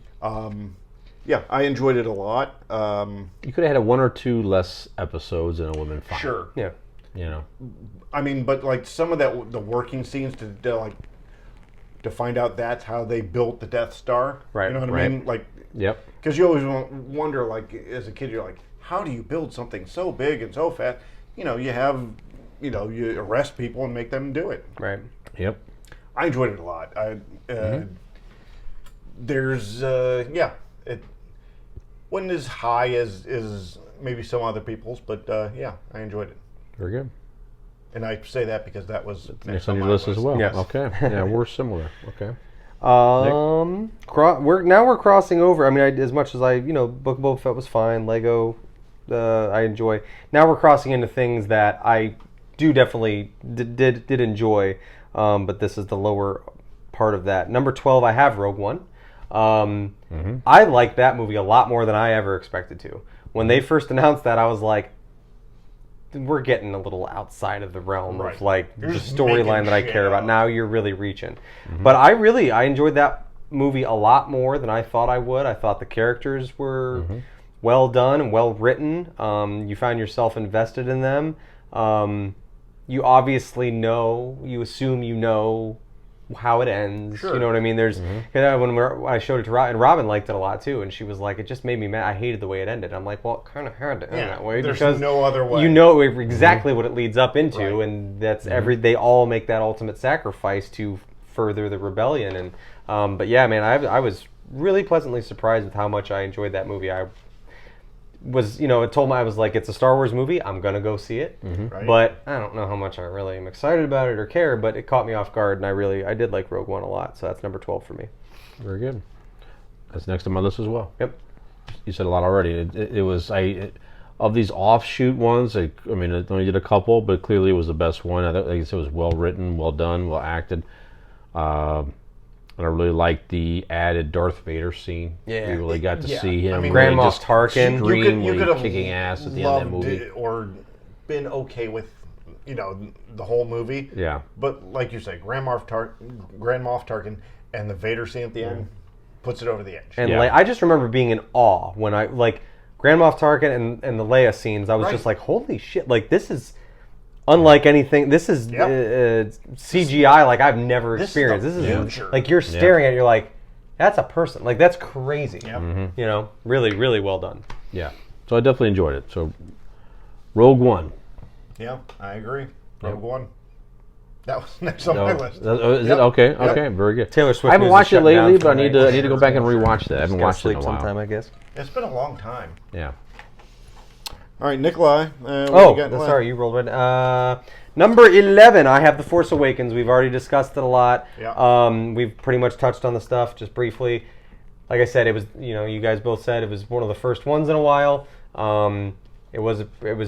Yeah, I enjoyed it a lot. You could have had one or two less episodes and it would have been fine. Sure. Yeah. I mean, but some of the working scenes to find out that's how they built the Death Star. Right. You know what I mean? Yep. Because you always wonder, as a kid, you're like, how do you build something so big and so fast? You you arrest people and make them do it. Right. Yep. I enjoyed it a lot. There's, it wasn't as high as maybe some other people's, but I enjoyed it. Very good. And I say that because that was Next on your list as well. Yes. Okay. Yeah, we're similar. Okay. We're crossing over. I mean, as much as Book of Boba Fett was fine. Lego, I enjoy. Now we're crossing into things that I do definitely did enjoy, but this is the lower part of that. Number 12, I have Rogue One. I like that movie a lot more than I ever expected to. When they first announced that, I was like, we're getting a little outside of the realm of the storyline that I care about. Now you're really reaching. But I enjoyed that movie a lot more than I thought I would. I thought the characters were well done and well written. You found yourself invested in them. You obviously you assume how it ends. Sure. You know what I mean? There's when I showed it to Robin, and Robin liked it a lot too, and she was like, "It just made me mad. I hated the way it ended." I'm like, "Well, it kind of had to end that way there's because no other way. you know exactly what it leads up into, Right. and that's they all make that ultimate sacrifice to further the rebellion." And but yeah, man, I was really pleasantly surprised with how much I enjoyed that movie. I was, it told me, I was like, it's a Star Wars movie, I'm gonna go see it, Right. but I don't know how much I really am excited about it or care, but it caught me off guard, and I did like Rogue One a lot, so that's number 12 for me. Very good. That's next on my list as well. Yep. You said a lot already. It was of these offshoot ones. I mean, I only did a couple, but clearly it was the best one. I guess it was well written, well done, well acted. And I really liked the added Darth Vader scene. Yeah. We really got to see him. I mean, Grand really Moff just Tarkin. extremely have kicking ass at the end of that loved movie. it or been okay with, the whole movie. Yeah. But like you say, Grand Moff Tarkin and the Vader scene at the end puts it over the edge. And Yeah. I just remember being in awe when I, like, Grand Moff Tarkin and the Leia scenes, I was Right. just like, holy shit, like, this is unlike anything. This is CGI like I've never This is experienced. the This is future. like you're staring at it, you're like, that's a person. Like, that's crazy. Yep. Really, really well done. Yeah. So I definitely enjoyed it. So Rogue One. Yeah, I agree. Rogue One. That was next on my list. Is Yep. it? Okay. Yep. Okay. Very good. Taylor Swift I haven't music watched it shut down lately, for but I the need to go back and rewatch that. I haven't Gotta watched it sleep in a while. sometime, I guess. It's been a long time. Yeah. All right, Nikolai. What Oh, you got left? sorry, you rolled right. Number 11, I have The Force Awakens. We've already discussed it a lot. Yeah. We've pretty much touched on the stuff just briefly. Like I said, it was, you guys both said it was one of the first ones in a while. It was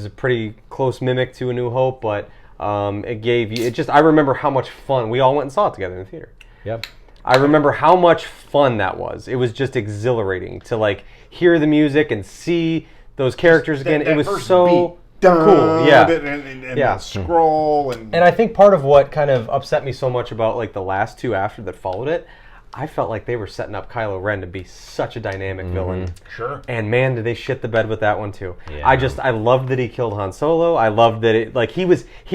a pretty close mimic to A New Hope, but I remember how much fun. We all went and saw it together in the theater. Yep. I remember how much fun that was. It was just exhilarating to, like, hear the music and see those characters again. That It was first so beat. cool. Yeah. And Yeah. the scroll and And I think part of what kind of upset me so much about, like, the last two after that followed it, I felt like they were setting up Kylo Ren to be such a dynamic villain. sure. And man, did they shit the bed with that one too. Yeah. I loved that he killed Han Solo. I loved that he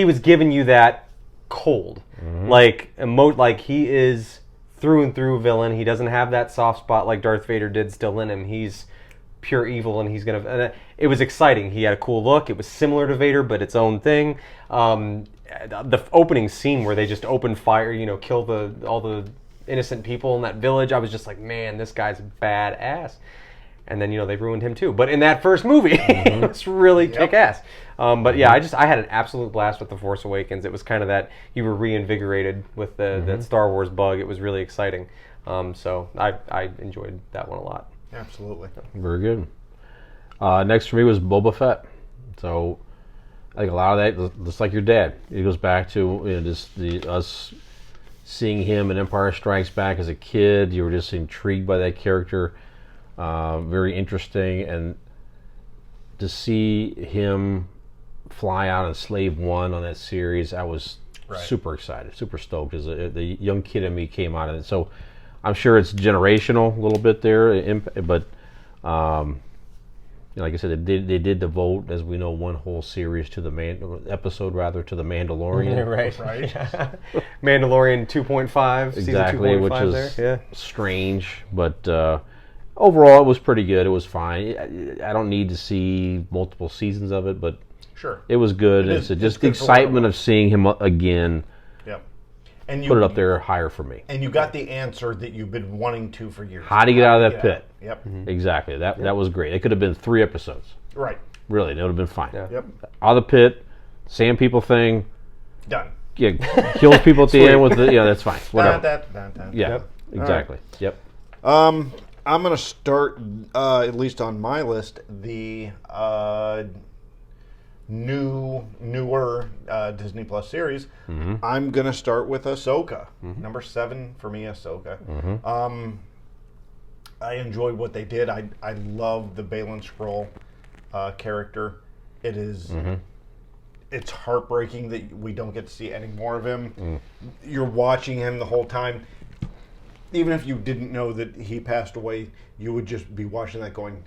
was giving you that cold, like he is through and through villain. He doesn't have that soft spot like Darth Vader did still in him. He's pure evil, and he's gonna. And it was exciting. He had a cool look. It was similar to Vader, but its own thing. The opening scene where they just open fire, kill all the innocent people in that village. I was just like, man, this guy's badass. And then, they ruined him too. But in that first movie, it was really kick-ass. But yeah, I had an absolute blast with The Force Awakens. It was kind of that you were reinvigorated with that Star Wars bug. It was really exciting. So I enjoyed that one a lot. Absolutely. Very good. Next for me was Boba Fett. So I think a lot of that, just like your dad, it goes back to just us seeing him in Empire Strikes Back as a kid. You were just intrigued by that character. Very interesting, and to see him fly out on Slave One on that series, I was super excited, super stoked. As the young kid in me came out of it. So I'm sure it's generational a little bit there, but like I said, they did devote, as we know, one whole series to the episode to the Mandalorian. Right. Mandalorian 2.5, Exactly, season 2.5 which is there. Yeah. strange, but overall it was pretty good. It was fine. I don't need to see multiple seasons of it, but Sure. it was good. It's just the good for what it excitement of seeing him again. Yep. And you Put it up there higher for me. And you got the answer that you've been wanting to for years. How to get out of that pit. Yep. Exactly. That was great. It could have been 3 episodes. Right. Really, that would have been fine. Yeah. Yep. Out of the pit, sand people thing. Done. Yeah, kills people at the end with the. That's fine. Whatever. Yeah. Yep. Exactly. Yep. I'm gonna start at least on my list the newer Disney Plus series. I'm gonna start with Ahsoka. Number 7 for me, Ahsoka. I enjoyed what they did. I love the Balin Scroll character. It is. It's heartbreaking that we don't get to see any more of him. You're watching him the whole time. Even if you didn't know that he passed away, you would just be watching that going,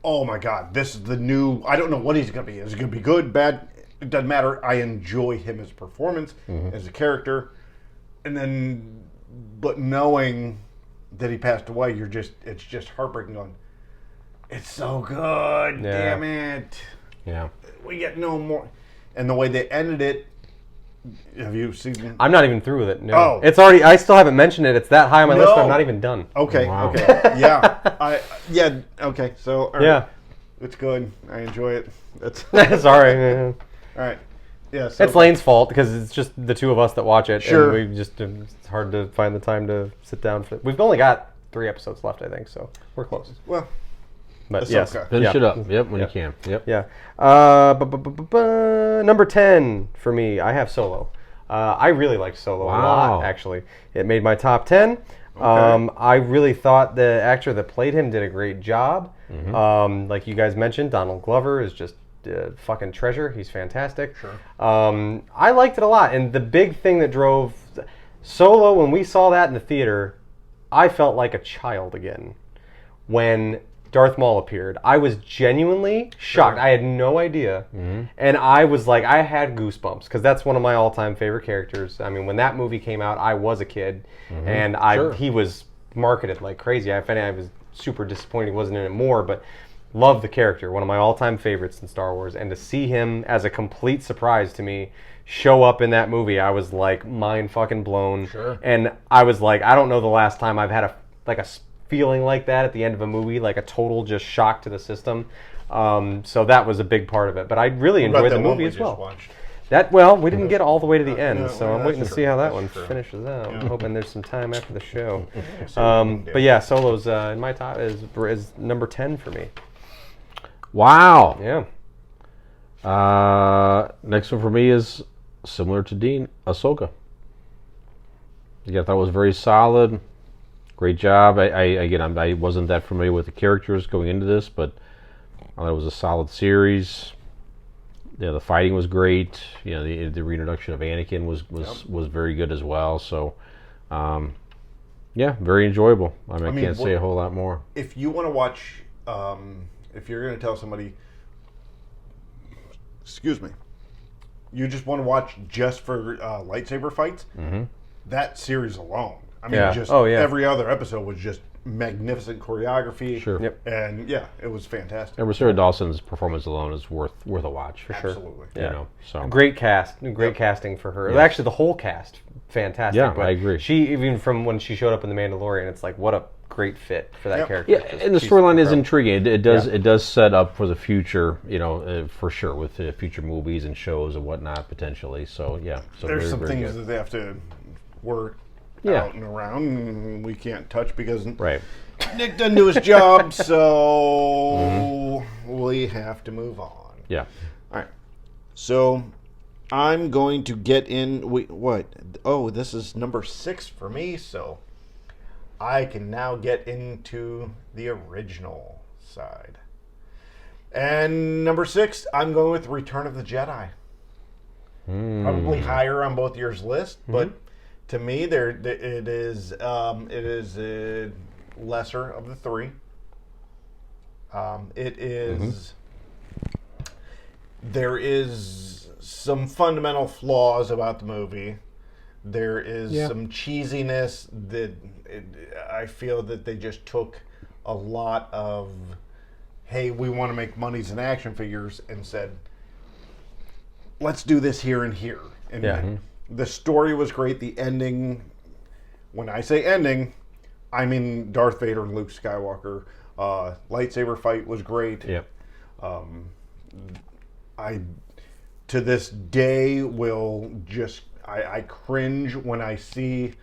oh my God, this is the new, I don't know what he's going to be. Is he going to be good, bad? It doesn't matter. I enjoy him as a performance, as a character. and then, but knowing that he passed away, it's just heartbreaking. Going, it's so good, Yeah. damn it. Yeah. We get no more. And the way they ended it, have you seen? I'm not even through with it. No, Oh. it's already. I still haven't mentioned it. It's that high on my list. No. I'm not even done. Okay, Wow. okay, yeah, okay. So, all right. Yeah. It's good. I enjoy it. That's Sorry. all right. Yeah, so It's Lane's fault because it's just the two of us that watch it. Sure. And it's hard to find the time to sit down for it. We've only got 3 episodes left, I think, so we're close. well. But Ahsoka. yes. Finish Yeah. it up. Yep, when you can. Yep. Yeah. Number 10 for me, I have Solo. I really liked Solo a Wow. lot, actually. It made my top 10. I really thought the actor that played him did a great job. Like you guys mentioned, Donald Glover is just a fucking treasure. He's fantastic. Sure. I liked it a lot. And the big thing that drove Solo, when we saw that in the theater, I felt like a child again. When Darth Maul appeared, I was genuinely shocked. I had no idea. And I was like, I had goosebumps because that's one of my all-time favorite characters. I mean, when that movie came out, I was a kid, and he was marketed like crazy. I was super disappointed he wasn't in it more, but love the character. One of my all-time favorites in Star Wars. And to see him as a complete surprise to me show up in that movie, I was like mind fucking blown. Sure. And I was like, I don't know the last time I've had a feeling like that at the end of a movie, like a total just shock to the system. So that was a big part of it. But I really What about enjoyed the that one movie we as just well. watched? We didn't get all the way to the end, no, so well, I'm waiting to that's see how that true. one That's true. finishes out. Yeah. I'm hoping there's some time after the show. Yeah. But yeah, Solo's in my top is number 10 for me. Wow. Yeah. Next one for me is similar to Dean, Ahsoka. Yeah, I thought it was very solid. Great job. I wasn't that familiar with the characters going into this, but I thought it was a solid series. Yeah, the fighting was great. You know, the reintroduction of Anakin was very good as well. So, yeah, very enjoyable. I can't say a whole lot more. If you want to watch, if you're going to tell somebody, excuse me, you just want to watch just for lightsaber fights, that series alone. I mean, every other episode was just magnificent choreography. Sure. Yep. And yeah, it was fantastic. And Rosario Dawson's performance alone is worth a watch for sure. Absolutely. You know, so Great casting for her. Yes. Actually, the whole cast, fantastic. Yeah, but I agree. She, even from when she showed up in The Mandalorian, it's like, what a great fit for that Yep. character. yeah, and the She's storyline is incredible. intriguing. It does set up for the future, you know, for sure with future movies and shows and whatnot potentially. So yeah, so There's very, some very things good. that they have to work Yeah. out and around, and we can't touch because Right. Nick doesn't do his job, so we have to move on. Yeah. All right. So I'm going to get in. What? Oh, this is number 6 for me, so I can now get into the original side. And number 6, I'm going with Return of the Jedi. Probably higher on both yours list, but to me, it is lesser of the 3. It is. There is some fundamental flaws about the movie. There is some cheesiness that I feel that they just took a lot of, hey, we want to make monies and action figures, and said, let's do this here and here. And the story was great. The ending, when I say ending, I mean Darth Vader and Luke Skywalker. Lightsaber fight was great. Yep. I, to this day, will just, I cringe when I see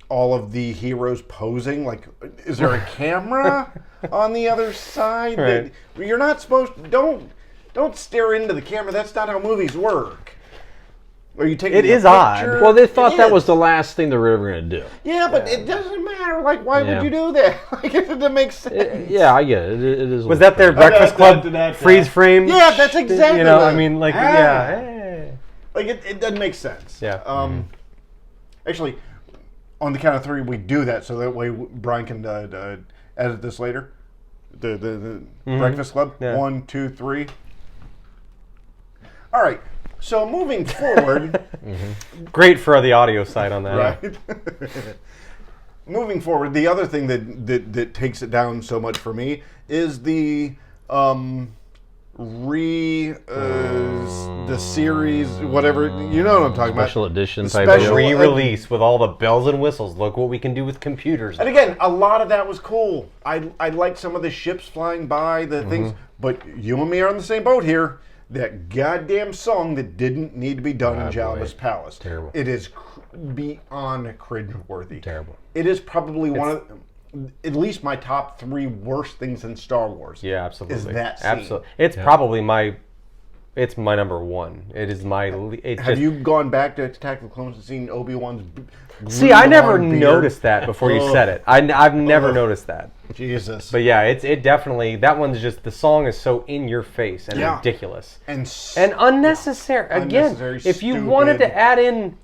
all of the heroes posing. Like, is there a camera on the other side? Right. You're not supposed to, don't stare into the camera. That's not how movies work. Are you taking It a is odd. picture? Well, they thought It that is. was the last thing they were ever going to do. Yeah, but it doesn't matter. Like, why Yeah. would you do that? Like, it doesn't make sense. Yeah, I get it. It is. Was that their Breakfast Club freeze frame? Yeah, that's exactly You know, what- I mean, like, yeah. Like, it doesn't make sense. Yeah. Actually, on the count of 3, we do that so that way Brian can edit this later. The Breakfast Club. Yeah. 1, 2, 3. All right. So moving forward, Great for the audio side on that. right? Moving forward, the other thing that takes it down so much for me is the the series, whatever, you know what I'm talking Special about. edition The type special deal. Re-release with all the bells and whistles. Look what we can do with computers. And again, a lot of that was cool. I like some of the ships flying by, the things, but you and me are on the same boat here. That goddamn song that didn't need to be done in Jabba's palace. Terrible. It is beyond cringeworthy. Terrible. It is probably one of, at least my top 3 worst things in Star Wars. Yeah, absolutely. Is that scene. Absolutely. It's probably my number 1. It is my. Have you gone back to Attack of the Clones and seen Obi-Wan's? See, I never beard? noticed that before you said it. I've never noticed that. Jesus. But yeah, it definitely, that one's just, the song is so in your face and ridiculous. And unnecessary. Again, unnecessary, if you stupid. wanted to add in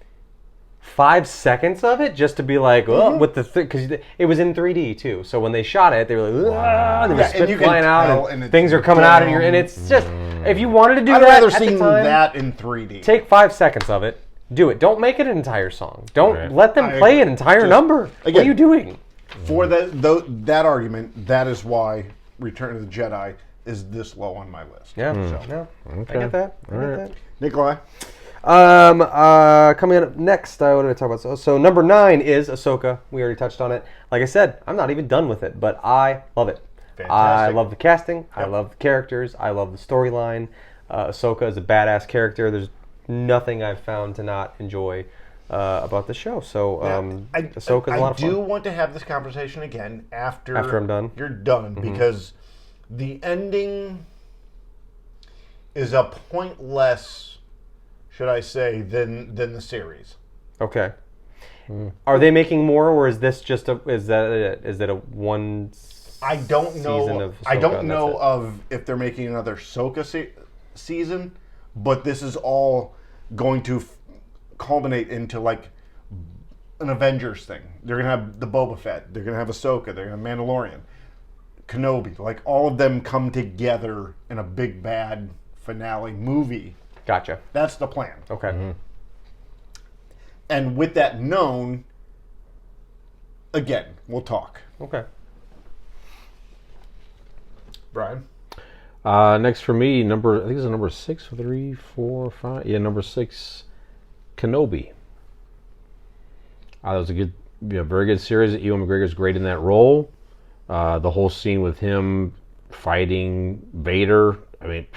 5 seconds of it just to be like, oh, with the because it was in 3D too. So when they shot it, they were like, wow. And there was Yeah, and spit you can flying out, tell, and and things it's are coming out of your, dumb. and it's just, if you wanted to do I'd that rather at see the time, that in 3D. take 5 seconds of it, do it. Don't make it an entire song. Don't Right. let them I play agree. an entire Just- number. What again, are you doing? For that argument, that is why Return of the Jedi is this low on my list. Yeah, So, no, Okay. I get that. I get Alright. that. Nikolai? Coming up next, what did I talk about? So number 9 is Ahsoka. We already touched on it. Like I said, I'm not even done with it, but I love it. Fantastic. I love the casting. I love the characters. I love the storyline. Ahsoka is a badass character. There's nothing I've found to not enjoy about the show. So Ahsoka's a lot of fun. I do want to have this conversation again after I'm done. You're done, because the ending is a point less, should I say, than the series. Okay. Are they making more, or is this just is that a one? I don't season know. of I Ahsoka don't and know that's it? of if they're making another Ahsoka season, but this is all going to culminate into like an Avengers thing. They're gonna have the Boba Fett. They're gonna have Ahsoka. They're gonna have Mandalorian, Kenobi. Like all of them come together in a big bad finale movie. Gotcha. That's the plan. Okay. And with that known, again, we'll talk. Okay. Brian? Next for me, I think it's number 6, 3, 4, 5. Yeah, number 6, Kenobi. That was a good, very good series. Ewan McGregor's great in that role. The whole scene with him fighting Vader. I mean,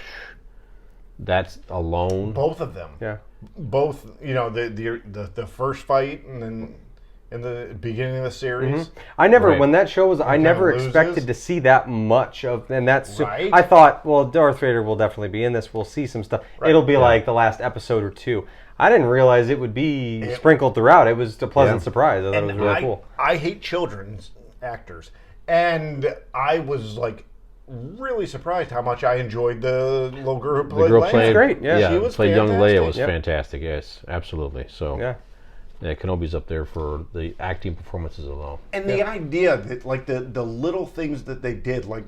that's alone. Both of them. Yeah. Both, the first fight and then in the beginning of the series. I never, Right. when that show was, I never loses. expected to see that much of, and that's, Right. I thought, well, Darth Vader will definitely be in this. We'll see some stuff. It'll be like the last episode or 2. I didn't realize it would be sprinkled throughout. It was a pleasant surprise. I thought it was really cool. I hate children's actors, and I was like really surprised how much I enjoyed the little girl who The played girl Leia. played, great, yeah. She was played young Leia was fantastic. fantastic. Yes, absolutely. So Yeah. Kenobi's up there for the acting performances alone. And the idea that like the little things that they did, like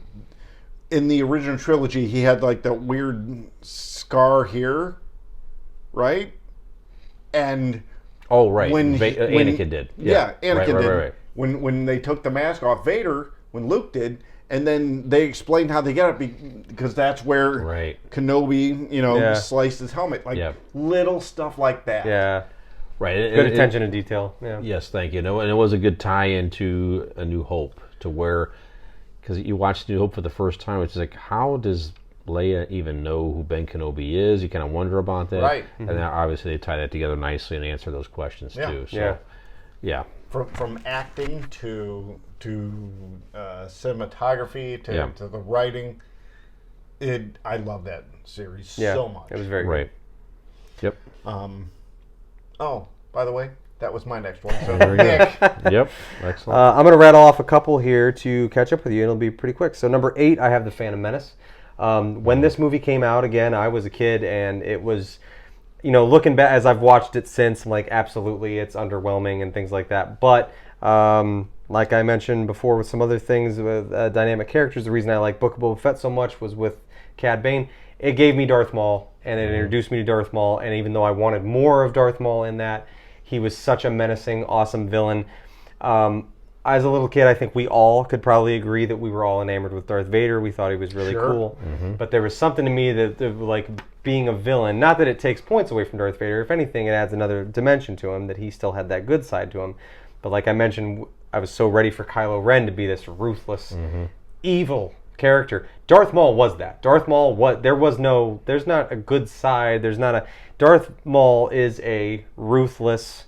in the original trilogy, he had like that weird scar here, right? And Oh, right. when Anakin did. Yeah, Anakin right, did. Right. When they took the mask off Vader, when Luke did, and then they explained how they got it because that's where Right. Kenobi, sliced his helmet. Like little stuff like that. Yeah. Right. Good attention to detail. Yeah. Yes, thank you. No, and it was a good tie into A New Hope, to where, because you watched New Hope for the first time, it's like, how does Leia even know who Ben Kenobi is? You kind of wonder about that. Right. And then obviously they tie that together nicely and answer those questions too. So, yeah. From acting to cinematography to the writing, I love that series so much. It was very Right. Yep. Oh, by the way, that was my next one. So Nick, Yep. Excellent. I'm going to rattle off a couple here to catch up with you, and it'll be pretty quick. So number 8, I have The Phantom Menace. When this movie came out, again, I was a kid, and it was, looking back, as I've watched it since, I'm like, absolutely, it's underwhelming and things like that. But like I mentioned before with some other things with dynamic characters, the reason I like Book of Boba Fett so much was with Cad Bane. It gave me Darth Maul, and it introduced me to Darth Maul, and even though I wanted more of Darth Maul in that, he was such a menacing, awesome villain. As a little kid, I think we all could probably agree that we were all enamored with Darth Vader. We thought he was really cool. But there was something to me that like being a villain, not that it takes points away from Darth Vader. If anything, it adds another dimension to him, that he still had that good side to him. But like I mentioned, I was so ready for Kylo Ren to be this ruthless, evil character. Darth Maul was that. Darth Maul, there's not a good side. Darth Maul is a ruthless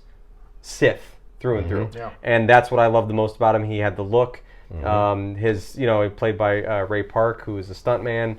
Sith. Through and through, and that's what I love the most about him. He had the look. He played by Ray Park, who is a stuntman.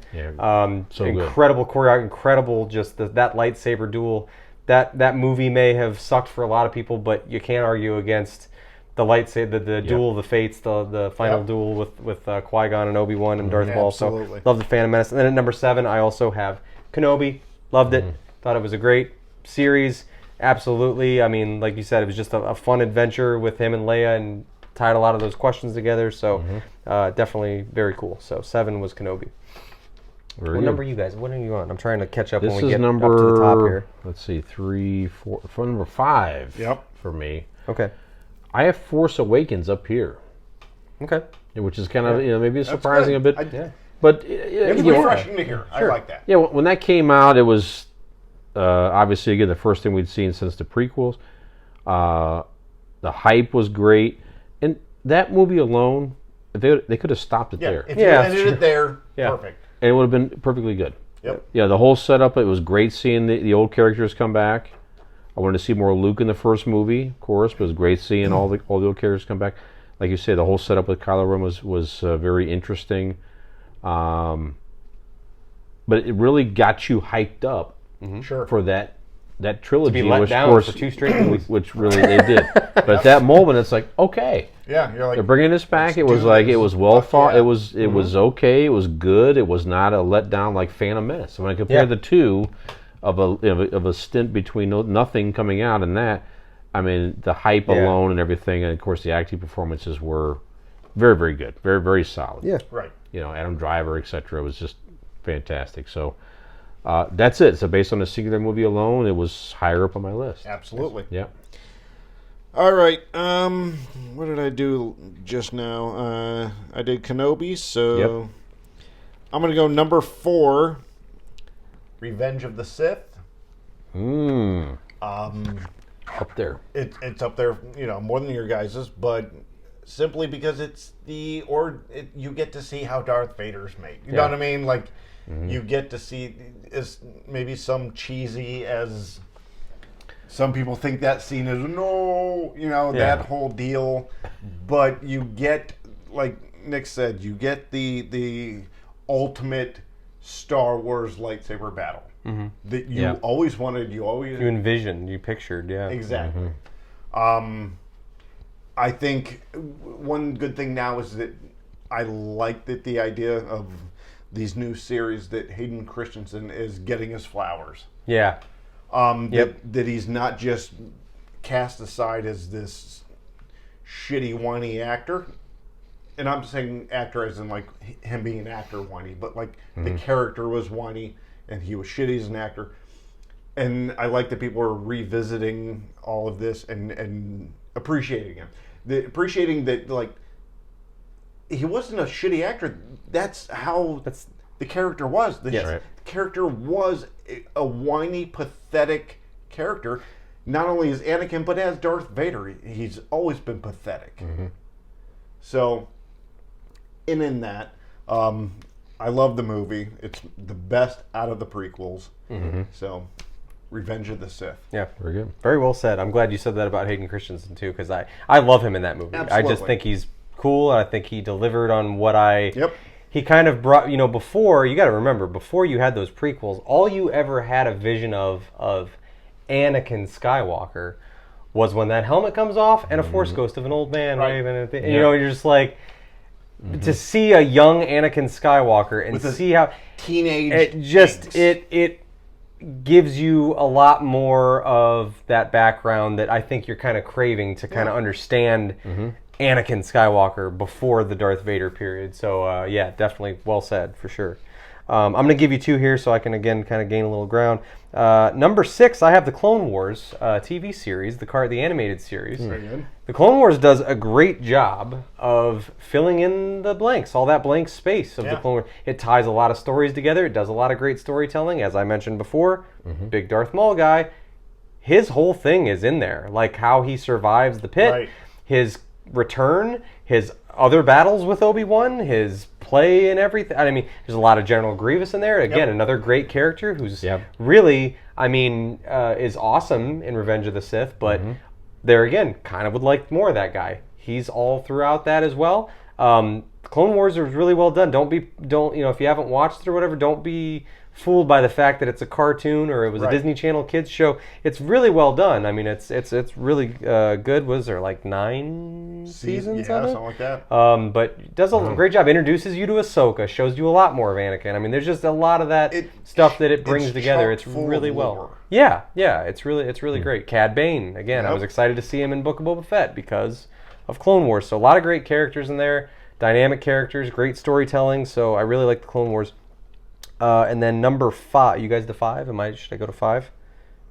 So incredible choreography, incredible just that lightsaber duel. That movie may have sucked for a lot of people, but you can't argue against the lightsaber, the duel of the fates, the final duel with Qui-Gon and Obi-Wan and Darth Maul. So love the Phantom Menace. And then at number 7, I also have Kenobi. Loved it. Thought it was a great series. Absolutely. I mean, like you said, it was just a fun adventure with him and Leia, and tied a lot of those questions together. So definitely very cool. So 7 was Kenobi. What number are you guys? What are you on? I'm trying to catch up when we get up to the top here. Let's see, 3, 4, for number 5. Yep. For me. Okay. I have Force Awakens up here. Okay. Which is kind of maybe surprising a bit. But it's refreshing to hear. I like that. Yeah. When that came out, it was. Obviously, again, the first thing we'd seen since the prequels. The hype was great. And that movie alone, they could have stopped it there. If you ended it there, perfect. And it would have been perfectly good. Yep. Yeah, the whole setup, it was great seeing the old characters come back. I wanted to see more Luke in the first movie, of course, but it was great seeing all the old characters come back. Like you say, the whole setup with Kylo Ren was very interesting. But it really got you hyped up. For that trilogy, to be let down for 2 straight movies, which really they did. But at that moment, it's like, okay, you're like, they're bringing this back. It was like it was well thought. It was okay. It was good. It was not a letdown like Phantom Menace. So when I compare the two of a stint between nothing coming out and that, I mean, the hype alone and everything, and of course the acting performances were very, very good, very, very solid. Yeah, right. Adam Driver, etc. was just fantastic. So. That's it. So based on a singular movie alone, it was higher up on my list. Absolutely. Yeah. All right. What did I do just now? I did Kenobi, so I'm going to go number 4, Revenge of the Sith. Up there. It's up there, more than your guys's, but simply because you get to see how Darth Vader's made. You know what I mean? Like. You get to see is maybe some cheesy as some people think that scene is that whole deal, but you get, like Nick said, you get the ultimate Star Wars lightsaber battle that you always wanted. You envisioned, you pictured, exactly. I think one good thing now is that I like that the idea of these new series that Hayden Christensen is getting his flowers. Yeah. That he's not just cast aside as this shitty, whiny actor. And I'm saying actor as in like him being an actor whiny, but like the character was whiny and he was shitty as an actor. And I like that people are revisiting all of this and appreciating him. Appreciating that, like, he wasn't a shitty actor. That's how the character was. The character was a whiny, pathetic character. Not only as Anakin, but as Darth Vader. He's always been pathetic. So, in that, I love the movie. It's the best out of the prequels. So, Revenge of the Sith. Yeah, very good. Very well said. I'm glad you said that about Hayden Christensen, too, because I love him in that movie. Absolutely. I just think he's cool, and I think he delivered on what he kind of brought, before, you got to remember, before you had those prequels, all you ever had a vision of Anakin Skywalker was when that helmet comes off and a Force ghost of an old man waving at the, you're just like, to see a young Anakin Skywalker and with see how teenage it gives you a lot more of that background that I think you're kind of craving to kind of understand Anakin Skywalker before the Darth Vader period. So, definitely well said, for sure. I'm going to give you 2 here so I can, again, kind of gain a little ground. Number 6, I have the Clone Wars TV series, the animated series. Very good. The Clone Wars does a great job of filling in the blanks, all that blank space of the Clone Wars. It ties a lot of stories together. It does a lot of great storytelling. As I mentioned before, big Darth Maul guy, his whole thing is in there. Like how he survives the pit, his return, his other battles with Obi-Wan, his play and everything. I mean, there's a lot of General Grievous in there. Again, another great character who's really, is awesome in Revenge of the Sith, but there again, kind of would like more of that guy. He's all throughout that as well. Clone Wars was really well done. Don't if you haven't watched it or whatever, don't be fooled by the fact that it's a cartoon or it was a Disney Channel kids show. It's really well done. I mean, it's really good. Was there like 9 seasons of it? Something like that. But it does a great job. Introduces you to Ahsoka. Shows you a lot more of Anakin. I mean, there's just a lot of that stuff that it brings together. It's really well. Yeah. It's really great. Cad Bane again. I was excited to see him in Book of Boba Fett because of Clone Wars. So a lot of great characters in there. Dynamic characters. Great storytelling. So I really like the Clone Wars. And then number 5, you guys the 5? Should I go to 5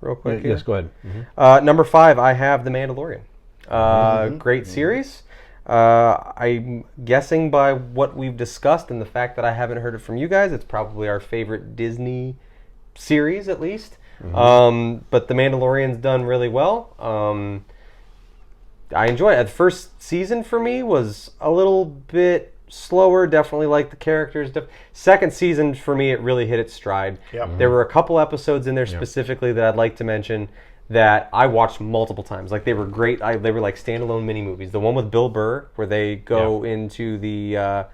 real quick? Yes, go ahead. Number 5, I have The Mandalorian. Great series. I'm guessing by what we've discussed and the fact that I haven't heard it from you guys, it's probably our favorite Disney series at least. But The Mandalorian's done really well. I enjoy it. The first season for me was a little bit slower, definitely like the characters. Second season for me, it really hit its stride. There were a couple episodes in there specifically that I'd like to mention that I watched multiple times. Like they were great. They were like standalone mini movies. The one with Bill Burr where they go into the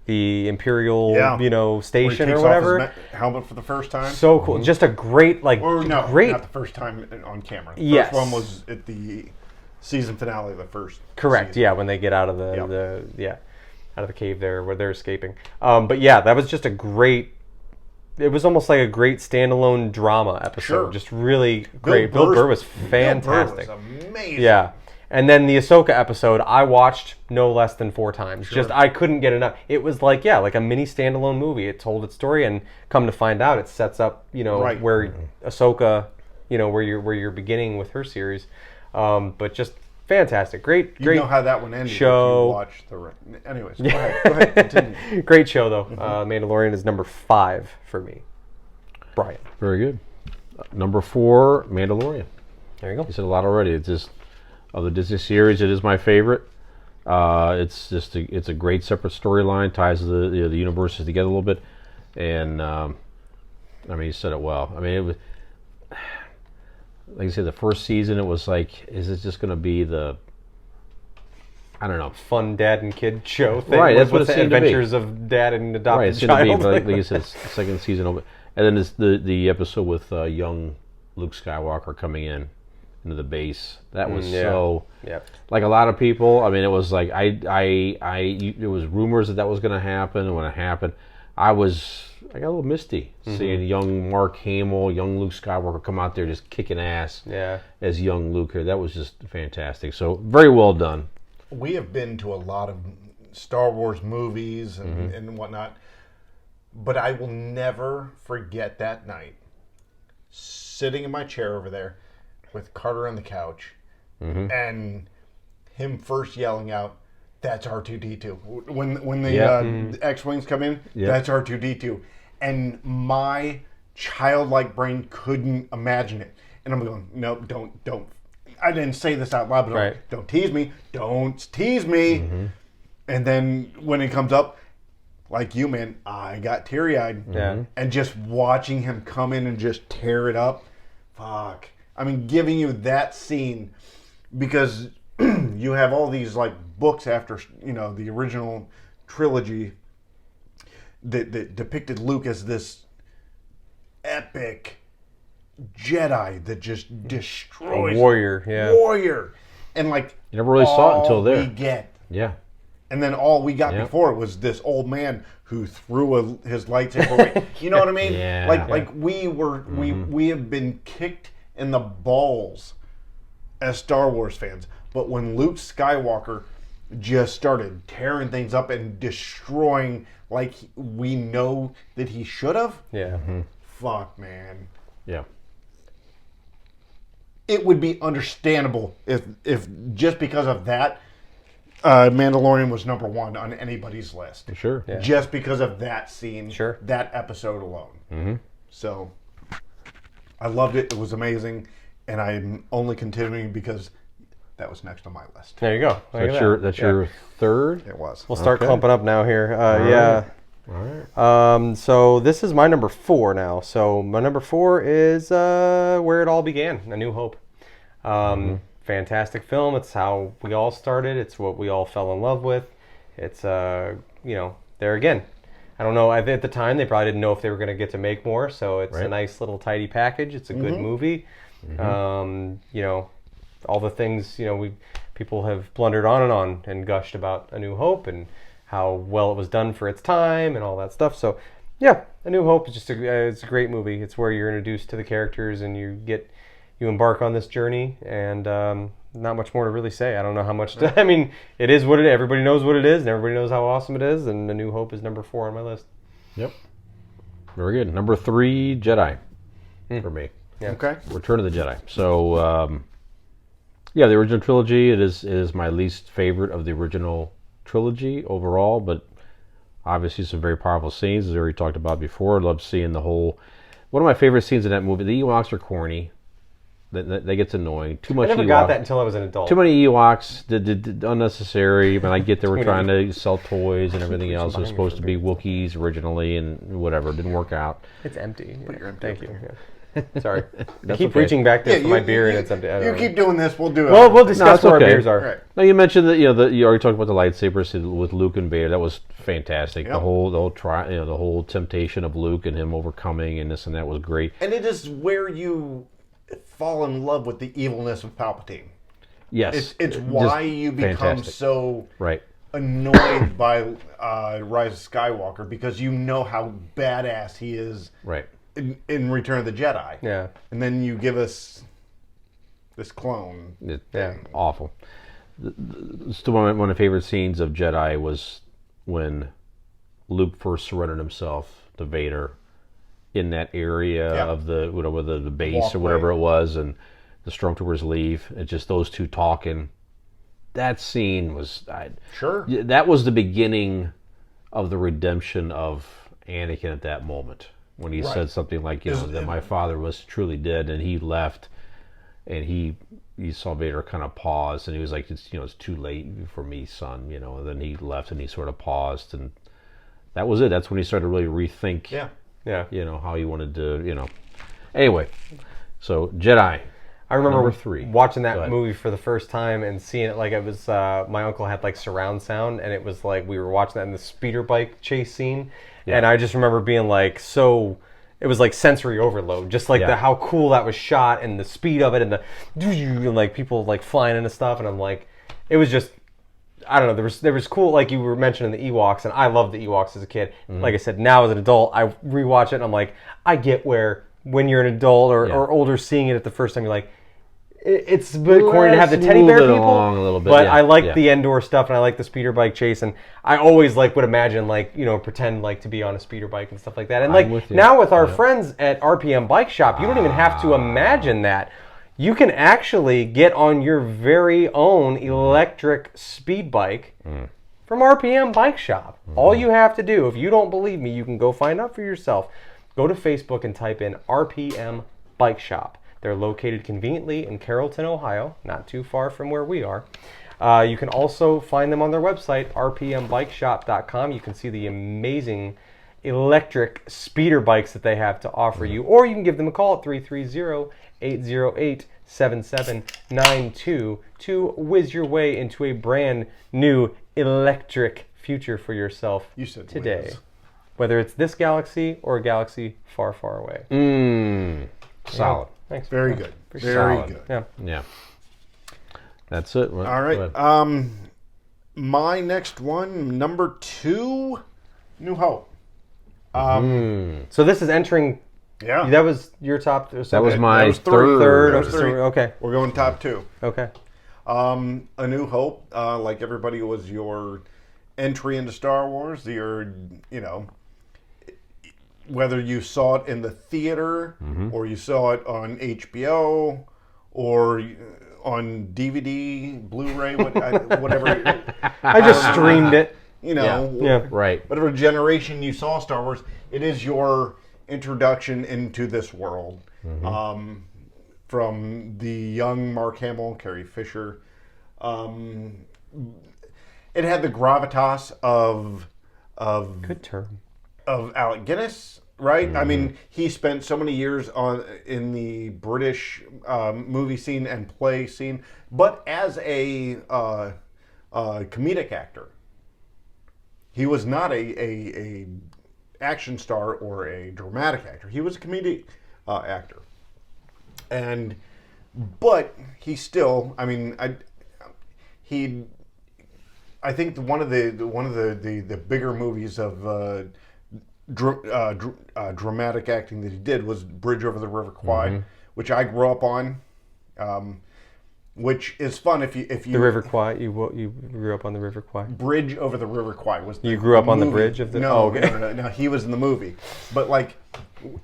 Imperial station or whatever. Off his helmet for the first time. So cool. Just a great not the first time on camera. The first one was at the season finale of the first. Correct. Season. Yeah, when they get out of out of the cave there where they're escaping. But yeah, that was just it was almost like a great standalone drama episode. Just really great. Bill Burr was fantastic. Bill Burr was amazing. Yeah. And then the Ahsoka episode, I watched no less than 4 times. Just, I couldn't get enough. It was like a mini standalone movie. It told its story, and come to find out, it sets up, where Ahsoka, where you're beginning with her series. But just fantastic. Great. You know how that one ended show. If you watched anyways, go ahead, continue. Great show, though. Mandalorian is number 5 for me. Brian. Very good. Number 4, Mandalorian. There you go. You said a lot already. It's just, of the Disney series, it is my favorite. It's just it's a great separate storyline, ties the universes together a little bit, and you said it well. I mean, it was, like I said, the first season, it was like, is it just going to be the, I don't know, fun dad and kid show thing? Right, that's what it the seemed to be. Adventures of dad and adopted right, it's child. going to be, like you said, second season over, and then there's the episode with young Luke Skywalker coming into the base. That was like a lot of people. I mean, it was like there was rumors that was going to happen, and when it happened, I got a little misty seeing young Mark Hamill, young Luke Skywalker come out there just kicking ass as young Luke here. That was just fantastic. So very well done. We have been to a lot of Star Wars movies and whatnot, but I will never forget that night sitting in my chair over there with Carter on the couch and him first yelling out, "That's R2-D2." When the X-Wings come in, that's R2-D2. And my childlike brain couldn't imagine it. And I'm going, no, don't. I didn't say this out loud, but don't tease me. Don't tease me. And then when it comes up, like you, man, I got teary-eyed. And just watching him come in and just tear it up, fuck. I mean, giving you that scene, because you have all these like books after the original trilogy that depicted Luke as this epic Jedi that just destroys warrior, and like you never really saw it until there. And then all we got before was this old man who threw his lightsaber away. You know what I mean? Like we have been kicked in the balls as Star Wars fans. But when Luke Skywalker just started tearing things up and destroying like we know that he should have. Yeah. Fuck, man. Yeah. It would be understandable if just because of that, Mandalorian was number one on anybody's list. Sure. Yeah. Just because of that scene, Sure. that episode alone. So, I loved it. It was amazing, and I'm only continuing because that was next on my list. There you go. Look at That's your third? It was. We'll start Okay. clumping up now here. All right. So this is my number 4 now. So my number 4 is where it all began, A New Hope. Fantastic film. It's how we all started. It's what we all fell in love with. It's there again. I don't know. At the time, they probably didn't know if they were going to get to make more. So it's a nice little tidy package. It's a good movie. All the things people have blundered on and gushed about A New Hope and how well it was done for its time and all that stuff. So yeah, A New Hope is just it's a great movie. It's where you're introduced to the characters and you embark on this journey, and not much more to really say. I don't know how much I mean, it is what it is. Everybody knows what it is, and everybody knows how awesome it is, and A New Hope is number 4 on my list. Yep. Very good. Number 3, Jedi for me. Yeah. Okay. Return of the Jedi. So, the original trilogy, it is my least favorite of the original trilogy overall, but obviously some very powerful scenes, as we already talked about before. I love seeing the whole... One of my favorite scenes in that movie, the Ewoks are corny. That gets annoying. Too much I never Ewok. got that until I was an adult. Too many Ewoks, did unnecessary. But I get they were trying to sell toys and everything else. It was supposed to be Wookiees originally, and whatever, it didn't work out. It's empty. your empty Thank over you. Yeah. Sorry. I keep okay. reaching back there for my beer, and it's empty. I You don't know. keep doing this, we'll do it. Well, we'll discuss it's where our okay. beers are. Right. Now you mentioned that you already talked about the lightsabers with Luke and Vader. That was fantastic. Yep. The whole the whole temptation of Luke and him overcoming and this and that was great. And it is where you fall in love with the evilness of Palpatine. Yes, It's just why you become fantastic. so Right. annoyed by Rise of Skywalker, because you know how badass he is Right. in Return of the Jedi. Yeah. And then you give us this clone. Yeah. Awful. Still one of my favorite scenes of Jedi was when Luke first surrendered himself to Vader in that area of the base or whatever it was, and the stormtroopers leave. It's just those two talking. That scene was that was the beginning of the redemption of Anakin at that moment, when he said something like, that my father was truly dead and he left, and he saw Vader kind of pause, and he was like, it's too late for me, son, and then he left and he sort of paused, and that was it. That's when he started to really rethink how he wanted to, Anyway, so Jedi. I remember Number 3. watching that movie for the first time and seeing it like it was, my uncle had like surround sound, and it was like we were watching that in the speeder bike chase scene. Yeah. And I just remember being like, it was like sensory overload, just like how cool that was shot and the speed of it and and like people like flying into stuff. And I'm like, it was just, I don't know, there was cool, like you were mentioning the Ewoks, and I loved the Ewoks as a kid. Mm-hmm. Like I said, now as an adult, I rewatch it and I'm like, I get where when you're an adult or older seeing it at the first time, you're like, it's a bit corny to have the teddy bear people, along a little bit, but I like the Endor stuff, and I like the speeder bike chase, and I always would imagine pretend to be on a speeder bike and stuff like that. And now with our friends at RPM Bike Shop, you don't even have to imagine that. You can actually get on your very own electric speed bike from RPM Bike Shop. All you have to do, if you don't believe me, you can go find out for yourself. Go to Facebook and type in RPM Bike Shop. They're located conveniently in Carrollton, Ohio, not too far from where we are. You can also find them on their website, rpmbikeshop.com. You can see the amazing electric speeder bikes that they have to offer you, or you can give them a call at 330-808-7792 to whiz your way into a brand new electric future for yourself today. Whiz. Whether it's this galaxy or a galaxy far, far away. Solid. Thanks. Very good. Very solid. good. Yeah. That's it. All right. My next one, number 2, New Hope. So this is entering. Yeah. That was your top. That was my That was third. third. That was three. Okay. We're going top 2. Okay. A New Hope, like everybody, was your entry into Star Wars. Your, whether you saw it in the theater or you saw it on HBO or on DVD, Blu-ray, whatever. I just streamed it. Right. Whatever generation you saw Star Wars, it is your introduction into this world. From the young Mark Hamill, Carrie Fisher. It had the gravitas of Good term. of Alec Guinness, right? I mean, he spent so many years in the British movie scene and play scene, but as a comedic actor. He was not a action star or a dramatic actor. He was a comedic actor. But he still, I think one of the bigger movies of dramatic acting that he did was Bridge Over the River Kwai, which I grew up on, which is fun if you The River Kwai. You grew up on the River Kwai. Bridge Over the River Kwai was You grew up on the movie. bridge of the. No, okay. no, he was in the movie. But like,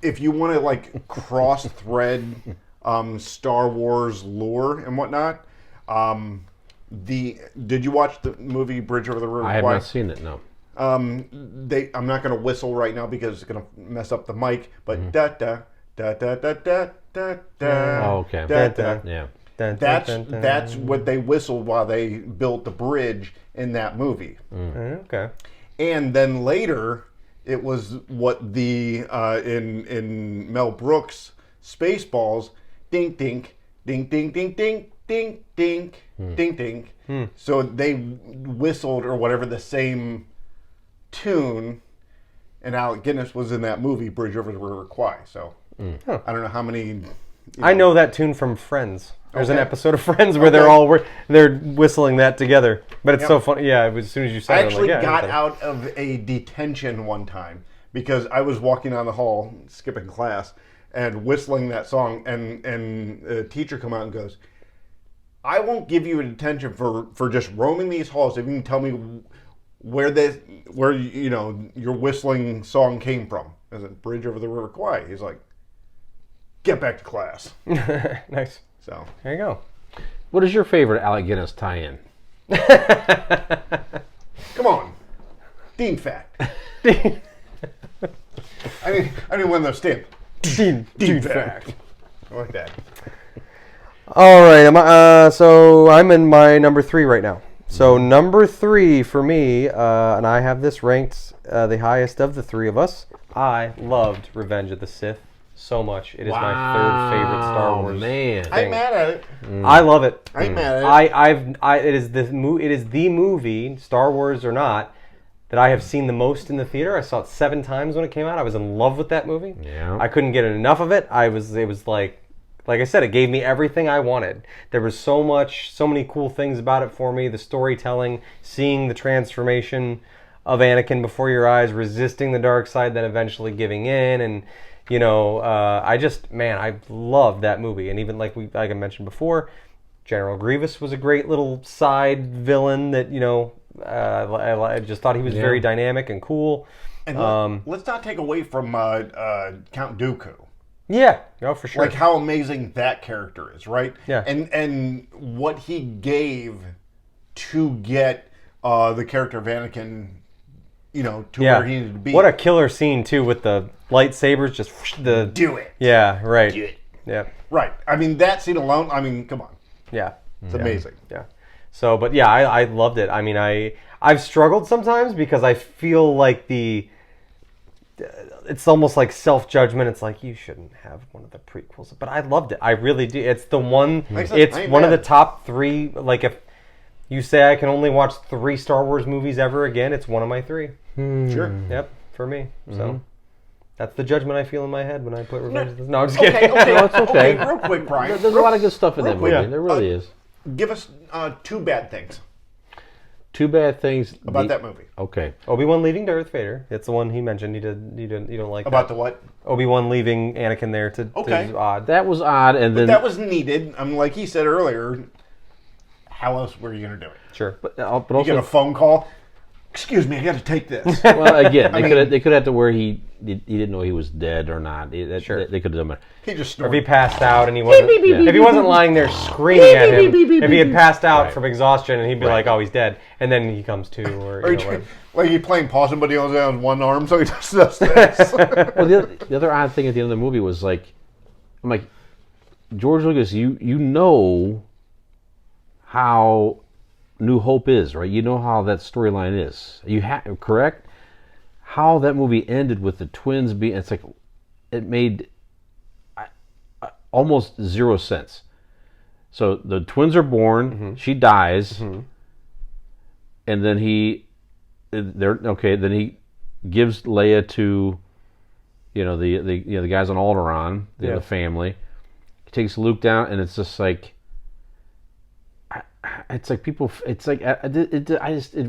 if you want to like cross thread Star Wars lore and whatnot, did you watch the movie Bridge Over the River Kwai? I have not seen it. No. I'm not going to whistle right now because it's going to mess up the mic. But da da da da da da da da. Oh, okay. Da, da. Yeah. That's what they whistled while they built the bridge in that movie. Okay. And then later, it was what the in Mel Brooks Spaceballs, ding ding ding ding ding ding ding ding ding ding. So they whistled or whatever the same tune, and Alec Guinness was in that movie Bridge Over the River Kwai. So I don't know how many. I know that tune from Friends. There's an Okay. episode of Friends where they're whistling that together. But it's so funny. Yeah, as soon as you said I it, actually I'm like, got out of a detention one time because I was walking down the hall, skipping class, and whistling that song, and a teacher come out and goes, "I won't give you a detention for just roaming these halls if you can tell me where your whistling song came from." I said, "Bridge Over the River Kwai." He's like, "Get back to class." Nice. So There you go. What is your favorite Alec Guinness tie-in? come on, Dean fact. I need one of those stamps. Dean fact. I like that. All right. So I'm in my number 3 right now. So number 3 for me, and I have this ranked the highest of the 3 of us. I loved Revenge of the Sith so much. It is my 3rd favorite Star Wars. Man. I'm mad at it. I love it. I ain't mad at it. It is the movie, Star Wars or not, that I have seen the most in the theater. I saw it 7 times when it came out. I was in love with that movie. Yeah. I couldn't get enough of it. It was like I said, it gave me everything I wanted. There was so many cool things about it for me. The storytelling, seeing the transformation of Anakin before your eyes, resisting the dark side, then eventually giving in, and I loved that movie. And even like I mentioned before, General Grievous was a great little side villain that I just thought he was very dynamic and cool. And let's not take away from Count Dooku. Yeah, for sure. Like how amazing that character is, right? Yeah. And what he gave to get the character of Anakin, to where he needed to be. What a killer scene too with the lightsabers, just the do it. Yeah, right. Do it. Yeah. Right. I mean, that scene alone. I mean, come on. Yeah. It's amazing. Yeah. So, but yeah, I loved it. I mean, I've struggled sometimes because I feel like it's almost like self-judgment. It's like, you shouldn't have one of the prequels. But I loved it. I really do. It's the one, it's one of the top 3. Like, if you say I can only watch 3 Star Wars movies ever again, it's one of my 3. Sure. Yep, for me. So, that's the judgment I feel in my head when I put Revenge of the... No, I'm just kidding. Okay. No, it's okay. Real quick, Brian. There's a lot of good stuff in that movie. quick. There really is. Give us 2 bad things 2 bad things about that movie. Okay. Obi-Wan leaving Darth Vader. It's the one he mentioned. You don't like About that. the what? Obi-Wan leaving Anakin there to Okay. is odd. That was odd, and then That was needed. I mean, like he said earlier, how else were you going to do it? Sure. But You also, get a phone call. Excuse me, I got to take this. well, again, they could have to where he didn't know he was dead or not. Sure. They could have done it. He just Or if he snored. passed out and he wasn't, if he wasn't lying there screaming at him, if he had passed out from exhaustion and he'd be like, "Oh, he's dead," and then he comes to, or you know, whatever. Like he playing possum, but he only has one arm, so he just does this. Well, the other odd thing at the end of the movie was like, I'm like, George Lucas, you know how New Hope is, right? You know how that storyline is. Correct? How that movie ended with the twins being, it's like, it made almost zero sense. So the twins are born, she dies, and then then he gives Leia to, the guys on Alderaan, the family. He takes Luke down, and it's just like, it's like people. It's like I did not understand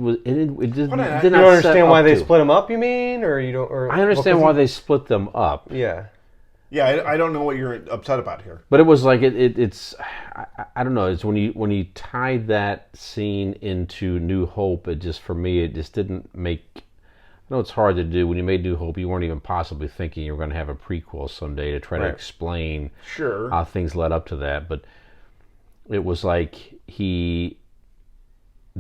why they split them up. You mean, or you don't? Or I understand why they split them up. Yeah. Yeah, I don't know what you're upset about here. But it was like it's I don't know. It's when you tied that scene into New Hope. It just, for me, it just didn't make. I know it's hard to do. When you made New Hope, you weren't even possibly thinking you were going to have a prequel someday to try to explain how things led up to that. But it was like he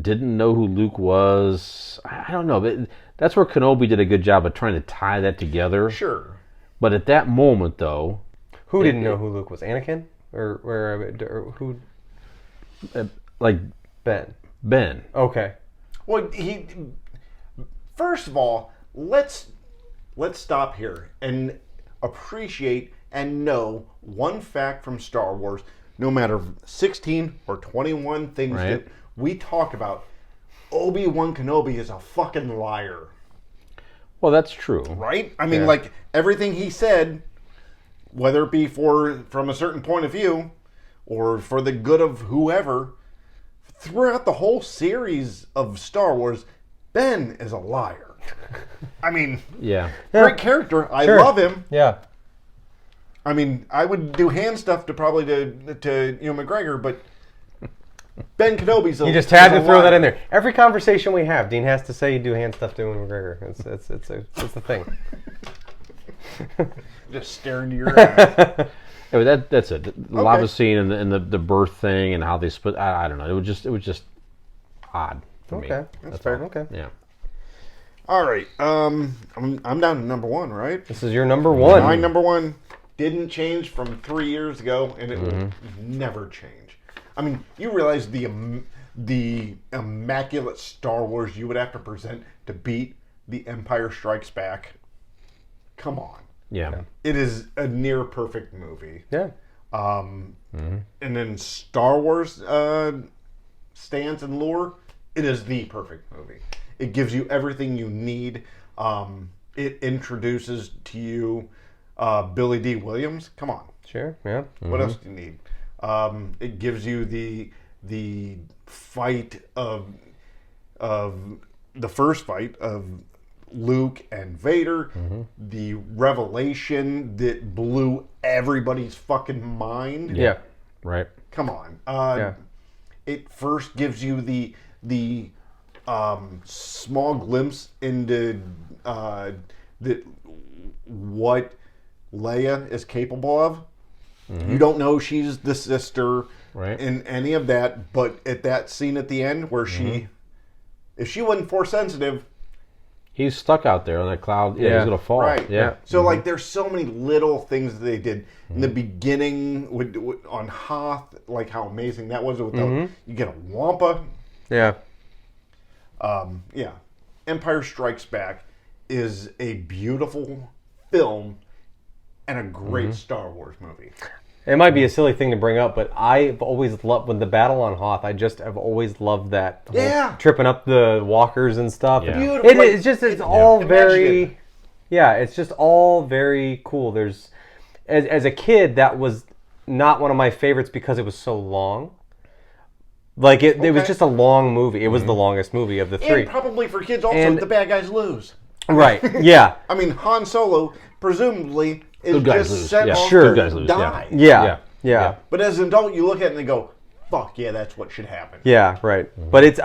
didn't know who Luke was. I don't know. But that's where Kenobi did a good job of trying to tie that together. Sure. But at that moment, though, who didn't know who Luke was? Anakin, or who? Like Ben. Ben. Okay. Well, first of all, let's stop here and appreciate and know one fact from Star Wars. No matter 16 or 21 things that we talk about, Obi-Wan Kenobi is a fucking liar. Well, that's true. Right? I mean, like, everything he said, whether it be from a certain point of view or for the good of whoever, throughout the whole series of Star Wars, Ben is a liar. I mean, great character. I love him. Yeah. I mean, I would do hand stuff to McGregor, but Ben Kenobi's a You just had to throw that in there. Every conversation we have, Dean has to say you do hand stuff to Ewan McGregor. It's the thing. Just staring to your eyes. That's it. The lava scene and the birth thing and how they split. I don't know. It was just odd for me. Okay, that's fair. all. Okay. Yeah. All right. I'm down to number one, right? This is your number one. My number one didn't change from 3 years ago, and it will never change. I mean, you realize the immaculate Star Wars you would have to present to beat The Empire Strikes Back? Come on. Yeah. It is a near perfect movie. Yeah. And then Star Wars stance and lore, it is the perfect movie. It gives you everything you need. It introduces to you Billy D. Williams. Come on. Sure. Yeah. What else do you need? It gives you the fight of the first fight of Luke and Vader, the revelation that blew everybody's fucking mind. Yeah. Right. Come on. It first gives you the small glimpse into what Leia is capable of. You don't know she's the sister in any of that, but at that scene at the end where if she wasn't Force sensitive, He's stuck out there on that cloud. Yeah, he's gonna fall. Right. Yeah. So like, there's so many little things that they did in the beginning on Hoth, like how amazing that was. With you get a Wampa. Yeah. Yeah. Empire Strikes Back is a beautiful film and a great Star Wars movie. It might be a silly thing to bring up, but I've always loved when the battle on Hoth. I've always loved that. Whole tripping up the walkers and stuff. Yeah. Beautiful. It's all very. Yeah, it's just all very cool. There's, as a kid, that was not one of my favorites because it was so long. Like it was just a long movie. It was the longest movie of the three. And probably for kids also, the bad guys lose. Right. Yeah. I mean, Han Solo presumably is Good guys just lose. set Yeah. off Sure. to Good guys lose. die. Yeah. But as an adult, you look at it and they go, fuck yeah, that's what should happen. Yeah, right. But it's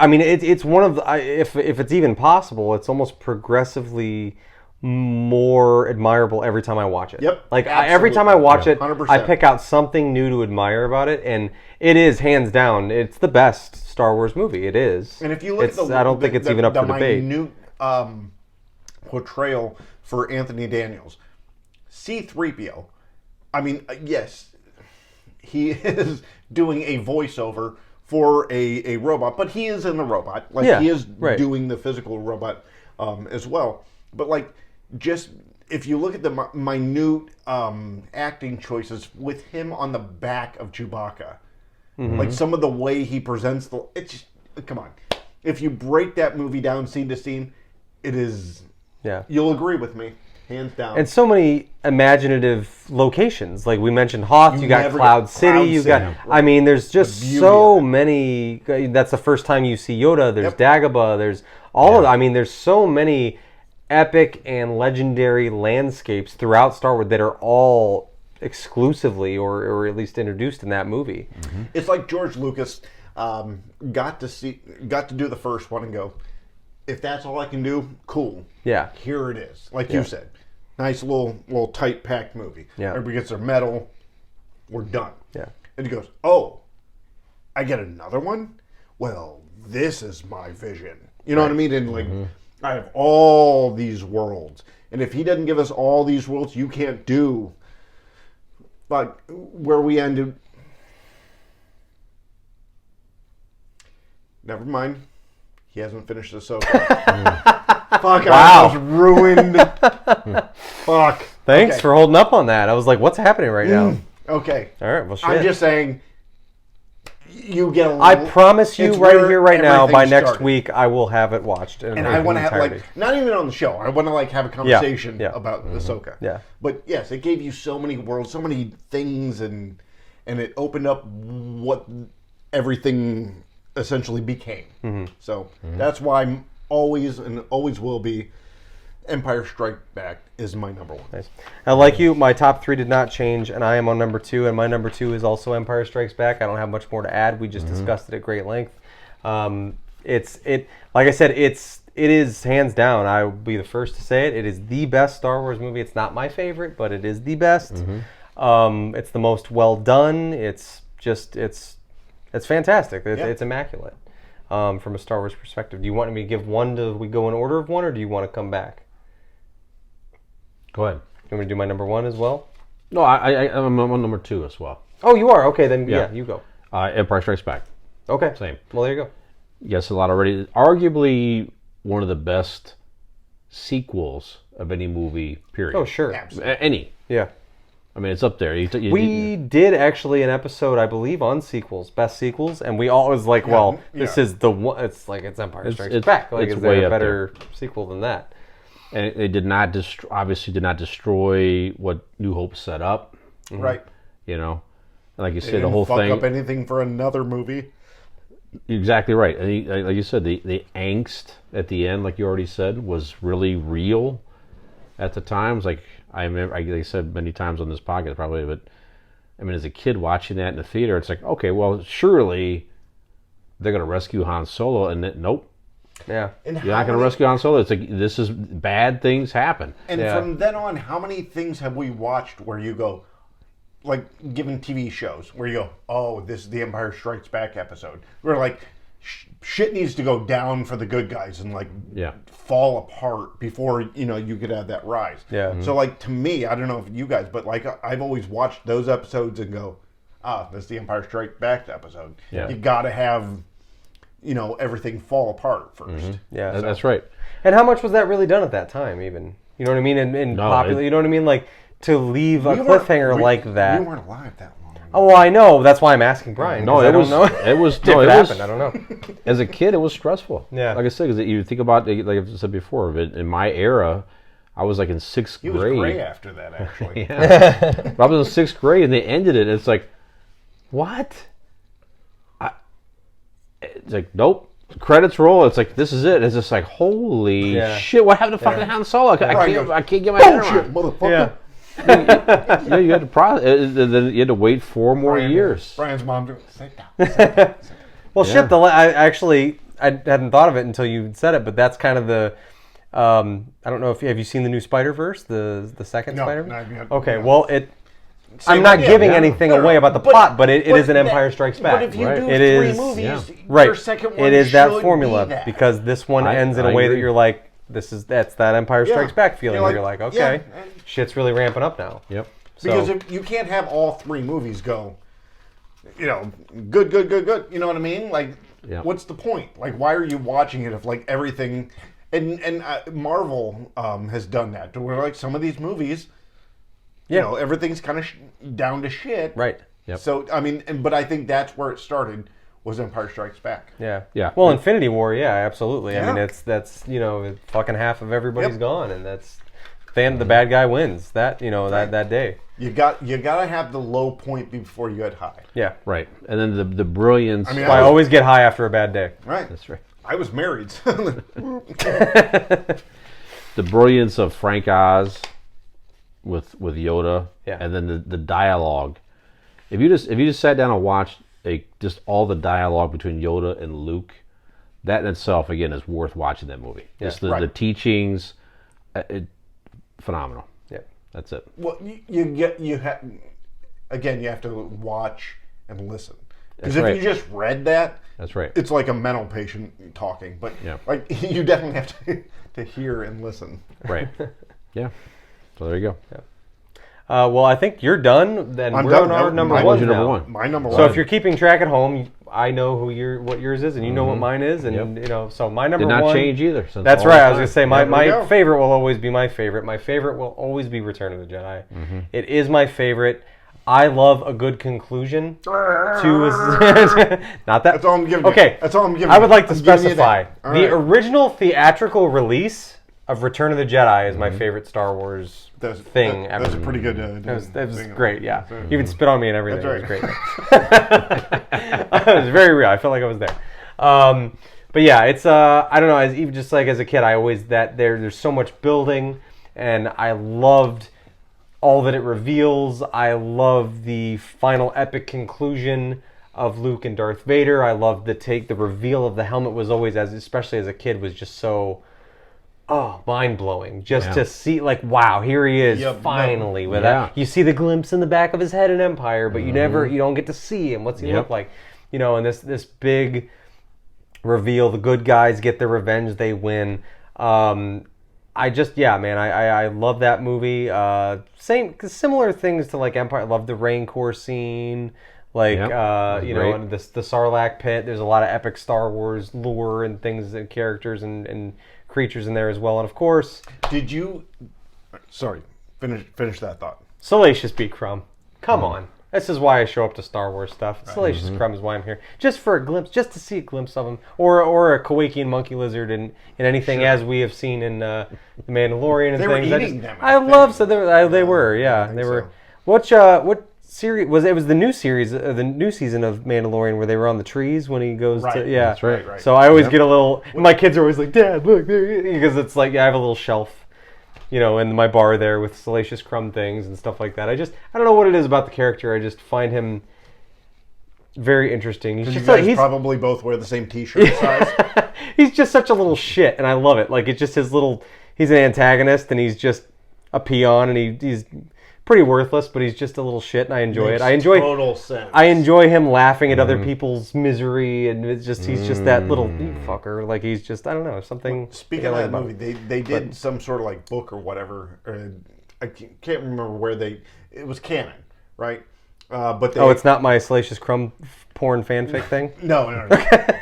one of the, if it's even possible, it's almost progressively more admirable every time I watch it. Yep, Like every time I watch it, 100%. I pick out something new to admire about it, and it is hands down, it's the best Star Wars movie. It is. And if you look at I don't think it's even up for debate. minute portrayal for Anthony Daniels, C-3PO. I mean, yes, he is doing a voiceover for a robot, but he is in the robot. Like he is doing the physical robot as well. But like, just if you look at the minute acting choices with him on the back of Chewbacca, like some of the way he presents it's just, come on. If you break that movie down scene to scene, it is. Yeah, you'll agree with me, hands down. And so many imaginative locations, like we mentioned, Hoth. You got Cloud City. You got. I mean, there's just so many. That's the first time you see Yoda. There's Dagobah. There's all of. I mean, there's so many epic and legendary landscapes throughout Star Wars that are all exclusively or at least introduced in that movie. It's like George Lucas got to do the first one and go, if that's all I can do, cool. Yeah. Here it is. Like you said. Nice little tight packed movie. Yeah. Everybody gets their medal. We're done. Yeah. And he goes, oh, I get another one? Well, this is my vision. You know what I mean? And like I have all these worlds. And if he doesn't give us all these worlds, you can't do like where we ended. Never mind. He hasn't finished Ahsoka. Fuck, I was ruined. Fuck. Thanks for holding up on that. I was like, what's happening right now? Okay. All right, well, shit. I'm just saying, you get a I promise you right here, right now, by next started. week, I will have it watched. And I want to have, like, not even on the show, I want to, like, have a conversation about Ahsoka. Yeah. But, yes, it gave you so many worlds, so many things, and it opened up what everything essentially became. So, that's why I'm always and always will be Empire Strike Back is my number one. Nice. Now, like you, my top three did not change, and I am on number two, and my number two is also Empire Strikes Back. I don't have much more to add. We just discussed it at great length. Like I said, it is hands down. I will be the first to say it. It is the best Star Wars movie. It's not my favorite, but it is the best. It's the most well done. It's fantastic. It's immaculate from a Star Wars perspective. Do you want me to give one? Do we go in order of one, or do you want to come back? Go ahead. You want me to do my number one as well? No, I'm on number two as well. Oh, you are? Okay, then yeah you go. Empire Strikes Back. Okay. Same. Well, there you go. Yes, a lot already. Arguably one of the best sequels of any movie, period. Oh, sure. Any. Yeah. I mean, it's up there. We did actually an episode, I believe, on sequels, best sequels, and we all was like, this is the one. It's like it's Empire Strikes Back. Like, is there a better sequel than that? And it did not obviously did not destroy what New Hope set up. Right. You know, and like you said, Didn't the whole fuck thing. Up anything for another movie. Exactly right. And like you said, the angst at the end, like you already said, was really real at the times. Like I remember, like I said many times on this podcast, probably, but I mean, as a kid watching that in the theater, it's like, okay, well, surely they're going to rescue Han Solo, and then, nope. Yeah. You're not going to rescue Han Solo. It's like, this is bad things happen. And from then on, how many things have we watched where you go, like given TV shows, where you go, oh, this is the Empire Strikes Back episode, where like shit needs to go down for the good guys and like fall apart before you could have that rise. Yeah. So like to me, I don't know if you guys, but like I've always watched those episodes and go, this is the Empire Strikes Back episode. Yeah. You got to have everything fall apart first. Yeah, that's right. And how much was that really done at that time? Even you know what I mean? In popular, you know what I mean? Like to leave a cliffhanger like that. You weren't alive that long. Oh, well, I know. That's why I'm asking Brian. No, I don't know. It was. No, it happened. I don't know. As a kid, it was stressful. Yeah. Like I said, because you think about, like I said before, in my era, I was like in sixth grade. He was gray after that, actually. But I was in sixth grade, and they ended it. And it's like, what? It's like, nope. Credits roll. It's like, this is it. It's just like, holy shit! What happened to fucking Han Solo? I can't get my head around. Bullshit, motherfucker. Yeah, you had to then you had to wait 4 more years. Brian's mom, sit down. Well, shit. I hadn't thought of it until you said it, but that's kind of the. I don't know if have you seen the new Spider-Verse, the second Spider-Verse? No, okay, no. well I'm not giving anything away about the plot, but it is an Empire Strikes Back. But if you Right. do It 3 is- movies, Right. your second one It is that should formula be that. because this one ends in I a way that agree. you're like, that's that Empire Strikes Back feeling where you're like, okay, yeah. shit's really ramping up now. Yep. Because So- if you can't have all 3 movies go, good, you know what I mean? Like, Yeah. what's the point? Like, why are you watching it if like everything? And Marvel has done that to where like some of these movies, everything's kind of down to shit. Right. Yep. So I mean, but I think that's where it started was Empire Strikes Back. Yeah. Yeah. Well, Infinity War, yeah, absolutely. I Yeah. mean, that's fucking half of everybody's gone, and that's then the bad guy wins. That that day. You gotta have the low point before you get high. Yeah. Right. And then the brilliance. I mean, I always get high after a bad day. Right. That's right. I was married. The brilliance of Frank Oz with Yoda, and then the dialogue. If you just sat down and watched just all the dialogue between Yoda and Luke, that in itself again is worth watching that movie. Just the teachings, phenomenal. Yeah. That's it. Well, you have to watch and listen. Because if you just read that, That's right. it's like a mental patient talking. But like you definitely have to hear and listen. Right. Yeah. So there you go. Well, I think you're done. Then I'm we're done. on our number Mine one was your number now. one. My number So one. if you're keeping track at home, I know what yours is, and you know what mine is, and so my number Did not one change either. Since That's all right. the I was time. gonna say There we my go. favorite will always be my favorite. My favorite will always be Return of the Jedi. It is my favorite. I love a good conclusion to not that. That's all I'm giving. Okay, That's all I'm giving. I would like to I'm giving you specify that. All the right. original theatrical release of Return of the Jedi is my favorite Star Wars thing ever. That's a pretty good. That was thing. great, yeah. You even spit on me and everything. That's It was great. It was very real. I felt like I was there. But yeah, it's I don't know. Even just like as a kid, I always there's so much building, and I loved all that it reveals. I love the final epic conclusion of Luke and Darth Vader. I love the reveal of the helmet was always, especially as a kid, was just so mind-blowing. Just to see, like, wow, here he is, finally. With that. You see the glimpse in the back of his head in Empire, but you don't get to see him. What's he look like? And this big reveal, the good guys get their revenge, they win. I love that movie. Similar things to like Empire. I love the Rancor scene, and the Sarlacc pit. There's a lot of epic Star Wars lore and things and characters and creatures in there as well. And of course, Did you? Sorry. Finish that thought. Salacious B. Crumb. Come on. This is why I show up to Star Wars stuff. Salacious Crumb is why I'm here. Just for a glimpse, just to see a glimpse of him. Or a Kowakian monkey lizard in anything as we have seen in The Mandalorian and They were things. eating them, I I think. love so they were, yeah. think They were. so. What series was it? It was the new series, the new season of Mandalorian where they were on the trees when he goes to That's right. So I always get a little. My kids are always like, "Dad, look," because it's like I have a little shelf, in my bar there with Salacious Crumb things and stuff like that. I don't know what it is about the character. I just find him very interesting. You guys probably both wear the same T-shirt size. He's just such a little shit, and I love it. Like it's just he's an antagonist, and he's just a peon, and he's pretty worthless, but he's just a little shit, and I enjoy it. I enjoy total sense. I enjoy him laughing at other people's misery, and he's just that little fucker. Like he's just I don't know something. Speaking of that movie, they did some sort of like book or whatever. I can't remember where it was canon, right? But it's not my Salacious Crumb porn fanfic thing. No.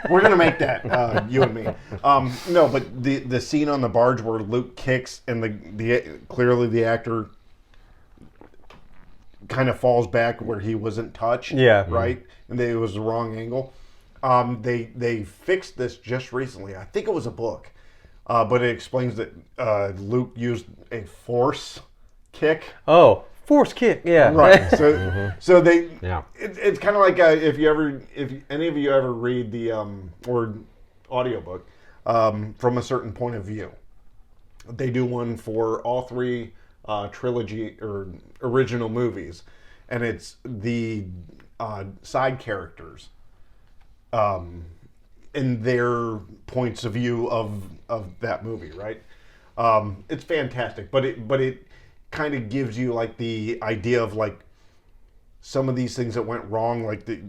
We're gonna make that you and me. No, but the scene on the barge where Luke kicks and the clearly the actor kind of falls back where he wasn't touched. Yeah. Right, and it was the wrong angle. They fixed this just recently. I think it was a book, but it explains that Luke used a force kick. Oh, force kick. Yeah. Right. So so they. Yeah. It's kind of like if any of you ever read the or audiobook from a certain point of view. They do one for all 3 trilogy or original movies, and it's the side characters and their points of view of that movie, right? It's fantastic, but it kind of gives you like the idea of like some of these things that went wrong, like the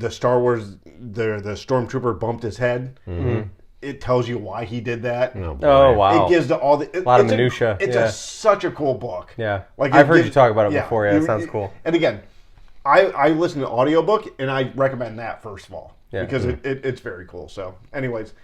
Star Wars, the stormtrooper bumped his head. Mm-hmm. It tells you why he did that. Oh wow! It gives a lot of minutia. It's such a cool book. Yeah, like I've heard you talk about it before. Yeah, it sounds cool. And again, I listen to audiobook, and I recommend that first of all because it's very cool. So, anyways,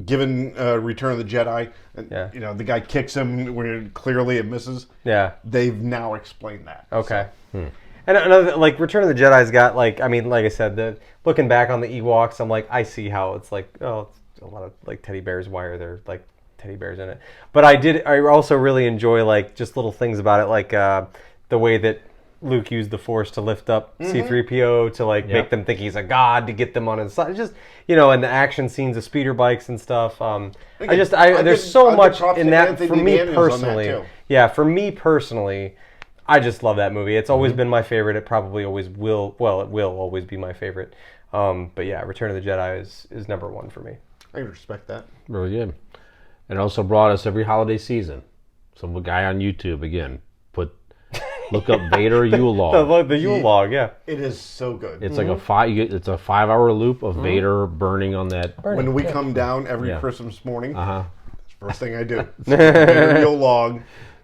given Return of the Jedi, the guy kicks him where clearly it misses. Yeah, they've now explained that. Okay. So. And another, like, Return of the Jedi's got, like, I mean, like I said, looking back on the Ewoks, I'm like, I see how it's like, oh, it's a lot of, like, teddy bears. Why are there, like, teddy bears in it? But I also really enjoy, like, just little things about it, like the way that Luke used the Force to lift up C-3PO to, like, make them think he's a god, to get them on his side. Just, and the action scenes of speeder bikes and stuff. There's so much in that for me personally. Yeah, for me personally, I just love that movie. It's always been my favorite. It probably always will. Well, it will always be my favorite. But yeah, Return of the Jedi is number one for me. I can respect that. Really good. And it also brought us every holiday season. Some guy on YouTube again look up Vader Yule log. the Yule log, yeah. It is so good. It's like it's a 5-hour loop of Vader burning on that. When we come down every Christmas morning, that's the first thing I do. Vader Yule log.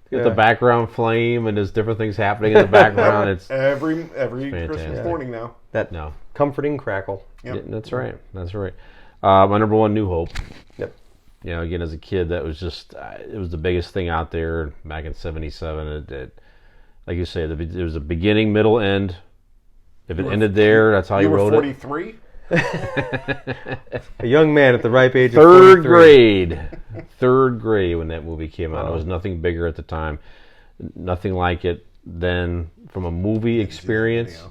Get the background flame and there's different things happening in the background. It's every Christmas morning now. That comforting crackle. Yep. Yeah, that's right. My number one, New Hope. Yep. Again, as a kid, that was just it was the biggest thing out there back in '77. It like you say, there was a beginning, middle, end. If it ended there, that's how you wrote 43? it. A young man at the ripe age of 43. Third grade when that movie came out. It was nothing bigger at the time. Nothing like it then from a movie experience.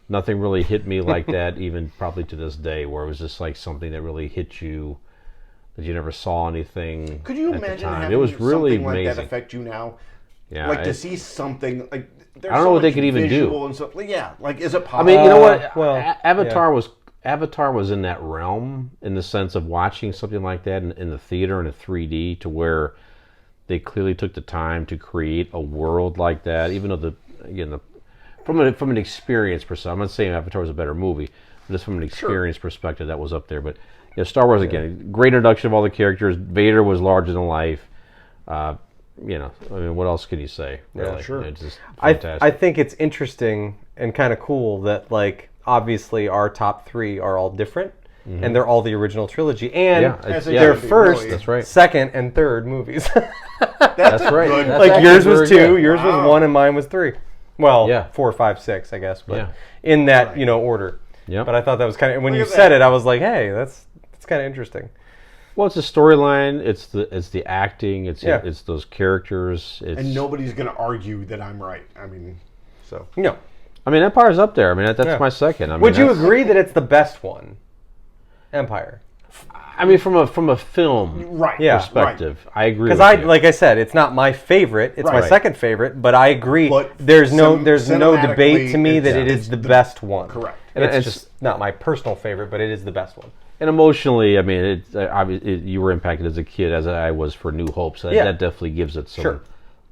Nothing really hit me like that, even probably to this day, where it was just like something that really hit you, that you never saw anything. Could you at imagine the time. having It was really something amazing. like that affect you now? Yeah, like to see something like I don't know what they could even do. And stuff. Like, is it possible? I mean, you know what? Avatar was in that realm in the sense of watching something like that in the theater in a 3D, to where they clearly took the time to create a world like that. Even though from an experience perspective, I'm not saying Avatar was a better movie, but just from an experience perspective, that was up there. But Star Wars again, great introduction of all the characters. Vader was larger than life. I mean, what else can you say? Really? Yeah, sure. It's just fantastic. I think it's interesting and kind of cool that, like, obviously our top three are all different, and they're all the original trilogy, and they're first, second, and third movies. That's right. That's like yours was 2, yours was 1, and mine was 3. Well, 4, 5, 6, I guess, but in that order. Yeah. But I thought that was kind of, when you said it, I was like, hey, that's kind of interesting. Well, it's the storyline, it's the acting, it's those characters. And nobody's going to argue that I'm right. I mean, so. No. I mean, Empire's up there. I mean, that's my second. I mean, would you agree that it's the best one? Empire. I mean, from a film perspective, I agree. Because like I said, it's not my favorite. It's my second favorite, but I agree. But there's no debate to me that it is the best one. Correct. And it's just not my personal favorite, but it is the best one. And emotionally, I mean, you were impacted as a kid, as I was for New Hope. So that definitely gives it some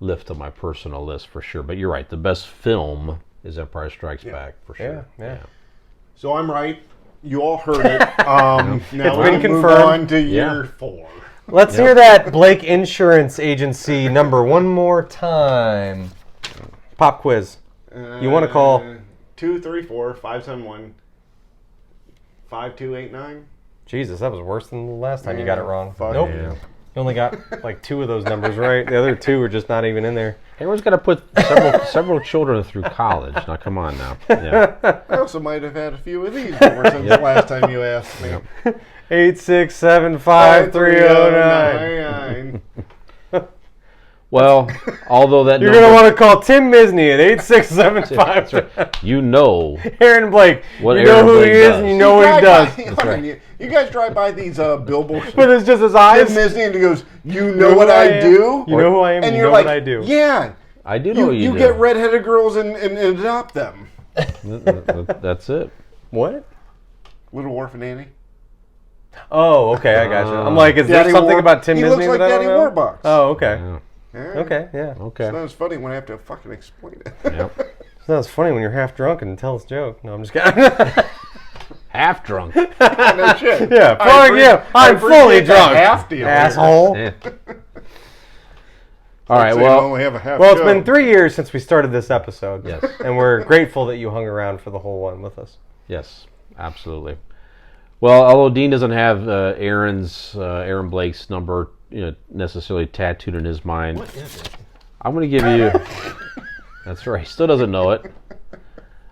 lift to my personal list for sure. But you're right, the best film is Empire Strikes Back for sure. Yeah. So I'm right. You all heard it. Now it's been confirmed. Move on to year 4. Let's hear that Blake Insurance Agency number one more time. Pop quiz. You want to call 234 571 5289. Jesus, that was worse than the last time you got it wrong. Nope. Yeah. You only got like 2 of those numbers right. The other 2 were just not even in there. Everyone's got to put several children through college. Now, come on now. Yeah. I also might have had a few of these more since the last time you asked me. 8675309. Well, although that You're going to want to call Tim Misney at 8675. That's right. You know Aaron Blake. what you know Aaron who Blake he is does. and you know what he does. That's right. You guys drive by these billboards. But it's just his eyes. Tim Misney and he goes, you know what I do? You know who I am, and you you're know like, what I do. Yeah. I do know You do. get redheaded girls and adopt them. That's it. What? Little Orphan Annie. Oh, okay, I got you. I'm like, is there something about Tim he Misney looks like that I Daddy don't know? Warbucks. Oh, okay. Yeah. Yeah. Okay, yeah. Okay. It's not as funny when I have to fucking explain it. Yep. Sounds funny when you're half drunk and tell us a joke. No, I'm just kidding. Half drunk. No shit. Yeah, fuck you. I'm fully drunk. Half deal, Asshole. Yeah. All right. So you Well. only have a half Well, it's show. been 3 years since we started this episode. Yes. And we're grateful that you hung around for the whole one with us. Yes. Absolutely. Well, although Dean doesn't have Aaron Blake's number, necessarily tattooed in his mind. What is it? I'm going to give you. That's right. He still doesn't know it.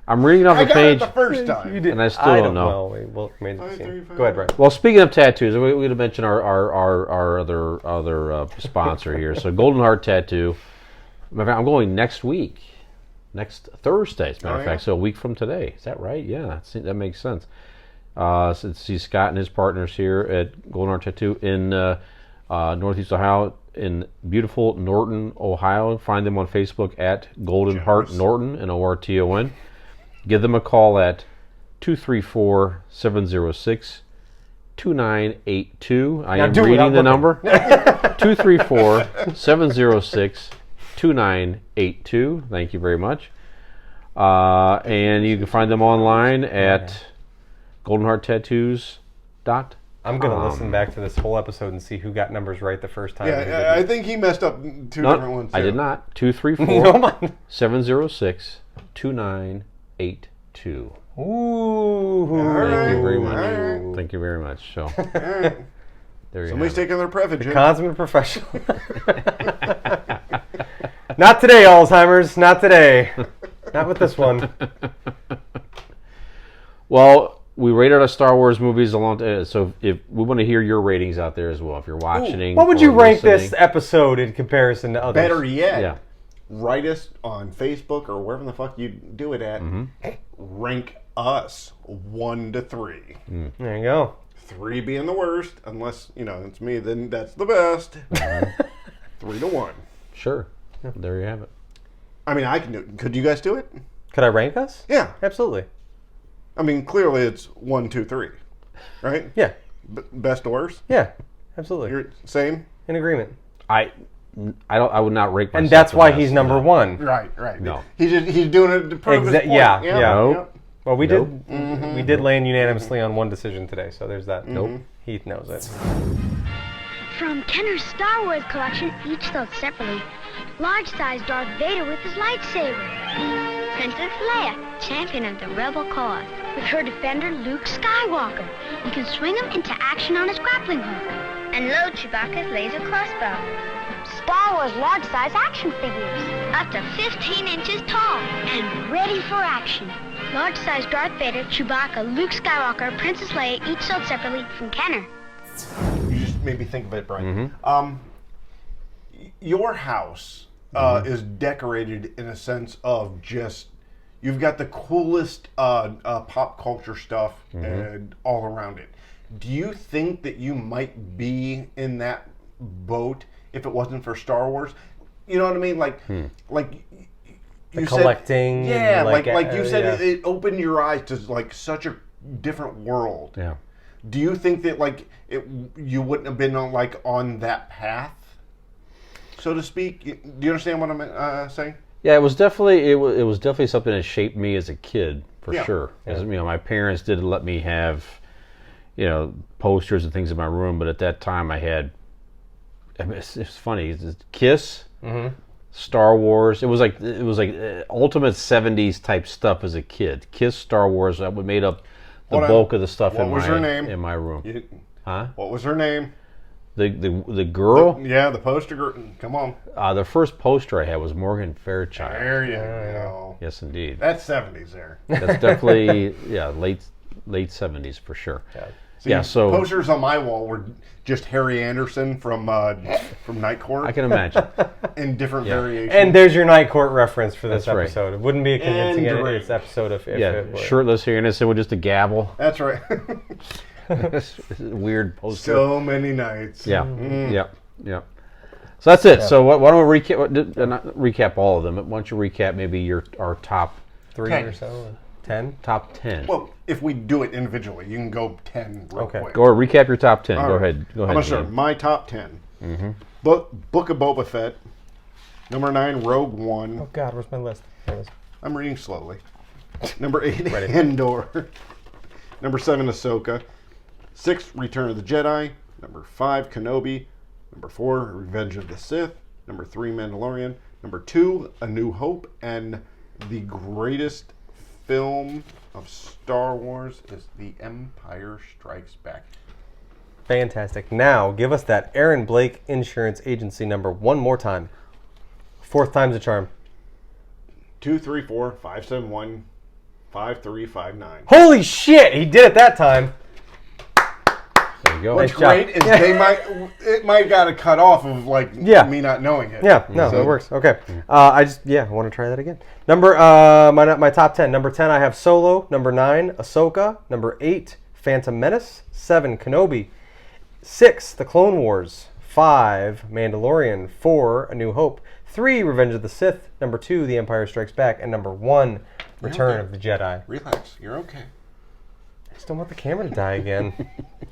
I'm reading off I the got it page, the first time. and I still don't know. Well, we'll remain the same. 535. Go ahead, Brian. Well, speaking of tattoos, we're going to mention our other sponsor here. So, Golden Heart Tattoo. Matter of fact, I'm going next week, next Thursday. As a matter of fact, so a week from today. Is that right? Yeah, that makes sense. See Scott and his partners here at Golden Heart Tattoo in Northeast Ohio, in beautiful Norton, Ohio. Find them on Facebook at Golden Heart Norton, Norton. Give them a call at 234-706-2982. I am reading the number. 234-706-2982. Thank you very much. And you can find them online at goldenhearttattoos.com. I'm going to listen back to this whole episode and see who got numbers right the first time. Yeah, I think he messed up two different ones. I too. did not. Come 234-706-2982. Ooh. Thank you very much. Alright. Thank you very much. So, Alright. there you Somebody's have it. taking their Prevagen. Consummate professional. Not today, Alzheimer's. Not today. Not with this one. Well, we rated our Star Wars movies a long time, so if we want to hear your ratings out there as well, if you're watching. What would or you rank listening. this episode in comparison to others? Better yet, Yeah. write us on Facebook or wherever the fuck you do it at. Rank us 1 to 3. There you go. 3 being the worst, unless it's me. Then that's the best. 3 to 1. Sure. There you have it. I mean, I can do it. Could you guys do it? Could I rank us? Yeah. Absolutely. I mean, clearly it's 1, 2, 3, right? Yeah. Best to worst. Yeah. Absolutely. You're same. in agreement. I would not rank myself. And that's the why best. he's number No. one. Right. No. He's doing it to prove his point. Yeah. Nope. Well, we Nope. did land unanimously on one decision today, so there's that. Nope. Heath knows it. From Kenner's Star Wars collection, each sold separately. Large-sized Darth Vader with his lightsaber. Princess Leia, champion of the rebel cause. With her defender, Luke Skywalker. You can swing him into action on his grappling hook. And load Chewbacca's laser crossbow. Star Wars large-size action figures. Up to 15 inches tall and ready for action. Large-size Darth Vader, Chewbacca, Luke Skywalker, Princess Leia, each sold separately from Kenner. You just made me think of it, Brian. Mm-hmm. Your house is decorated in a sense of just you've got the coolest pop culture stuff and all around it. Do you think that you might be in that boat if it wasn't for Star Wars? You know what I mean? Like you Collecting. said, yeah, and like you said, yeah. it opened your eyes to like such a different world. Yeah. Do you think that you wouldn't have been on that path, so to speak? Do you understand what I'm saying? Yeah, it was definitely something that shaped me as a kid for Yeah. sure. As, my parents did let me have, posters and things in my room, but at that time I had. It's funny. It's Kiss, Star Wars. It was like ultimate '70s type stuff as a kid. Kiss, Star Wars. That would made up the bulk of the stuff What was her name? in my room. Huh? What was her name? The girl. The poster girl. Come on. The first poster I had was Morgan Fairchild. There you go. Yes, indeed. That's '70s there. That's definitely late '70s for sure. Yeah. Yeah, so posters on my wall were just Harry Anderson from Night Court I can imagine. in different variations. And there's your Night Court reference for this That's right. episode. It wouldn't be a convincing And edit this episode if Yeah, it were. shirtless here, and with just a gavel. That's right. Weird poster. So many nights. Yeah, yeah. So that's it. So why don't we not recap all of them? Why don't you recap maybe our top 3 10. or so? 10? top 10? Well, if we do it individually, you can go 10 real quick. Go recap your top 10. All Go right. ahead. Go I'm ahead. going to start Jim. my top 10. Book of Boba Fett. Number 9, Rogue One. Oh, God, where's my list? There it is. I'm reading slowly. Number 8, Andor. Number 7, Ahsoka. 6, Return of the Jedi. Number 5, Kenobi. Number 4, Revenge of the Sith. Number 3, Mandalorian. Number 2, A New Hope. And the greatest film of Star Wars is The Empire Strikes Back. Fantastic. Now, give us that Aaron Blake Insurance Agency number one more time. 4th time's a charm. 234-571-5359. Holy shit! He did it that time. There you go. What's job. great is it might got to cut off of me not knowing it. Yeah, no, So- it works. Okay. I want to try that again. Number, my top 10. Number 10, I have Solo. Number 9, Ahsoka. Number 8, Phantom Menace. 7, Kenobi. 6, The Clone Wars. 5, Mandalorian. 4, A New Hope. 3, Revenge of the Sith. Number 2, The Empire Strikes Back. And number 1, Return okay. of the Jedi. Relax, you're okay. I just don't want the camera to die again.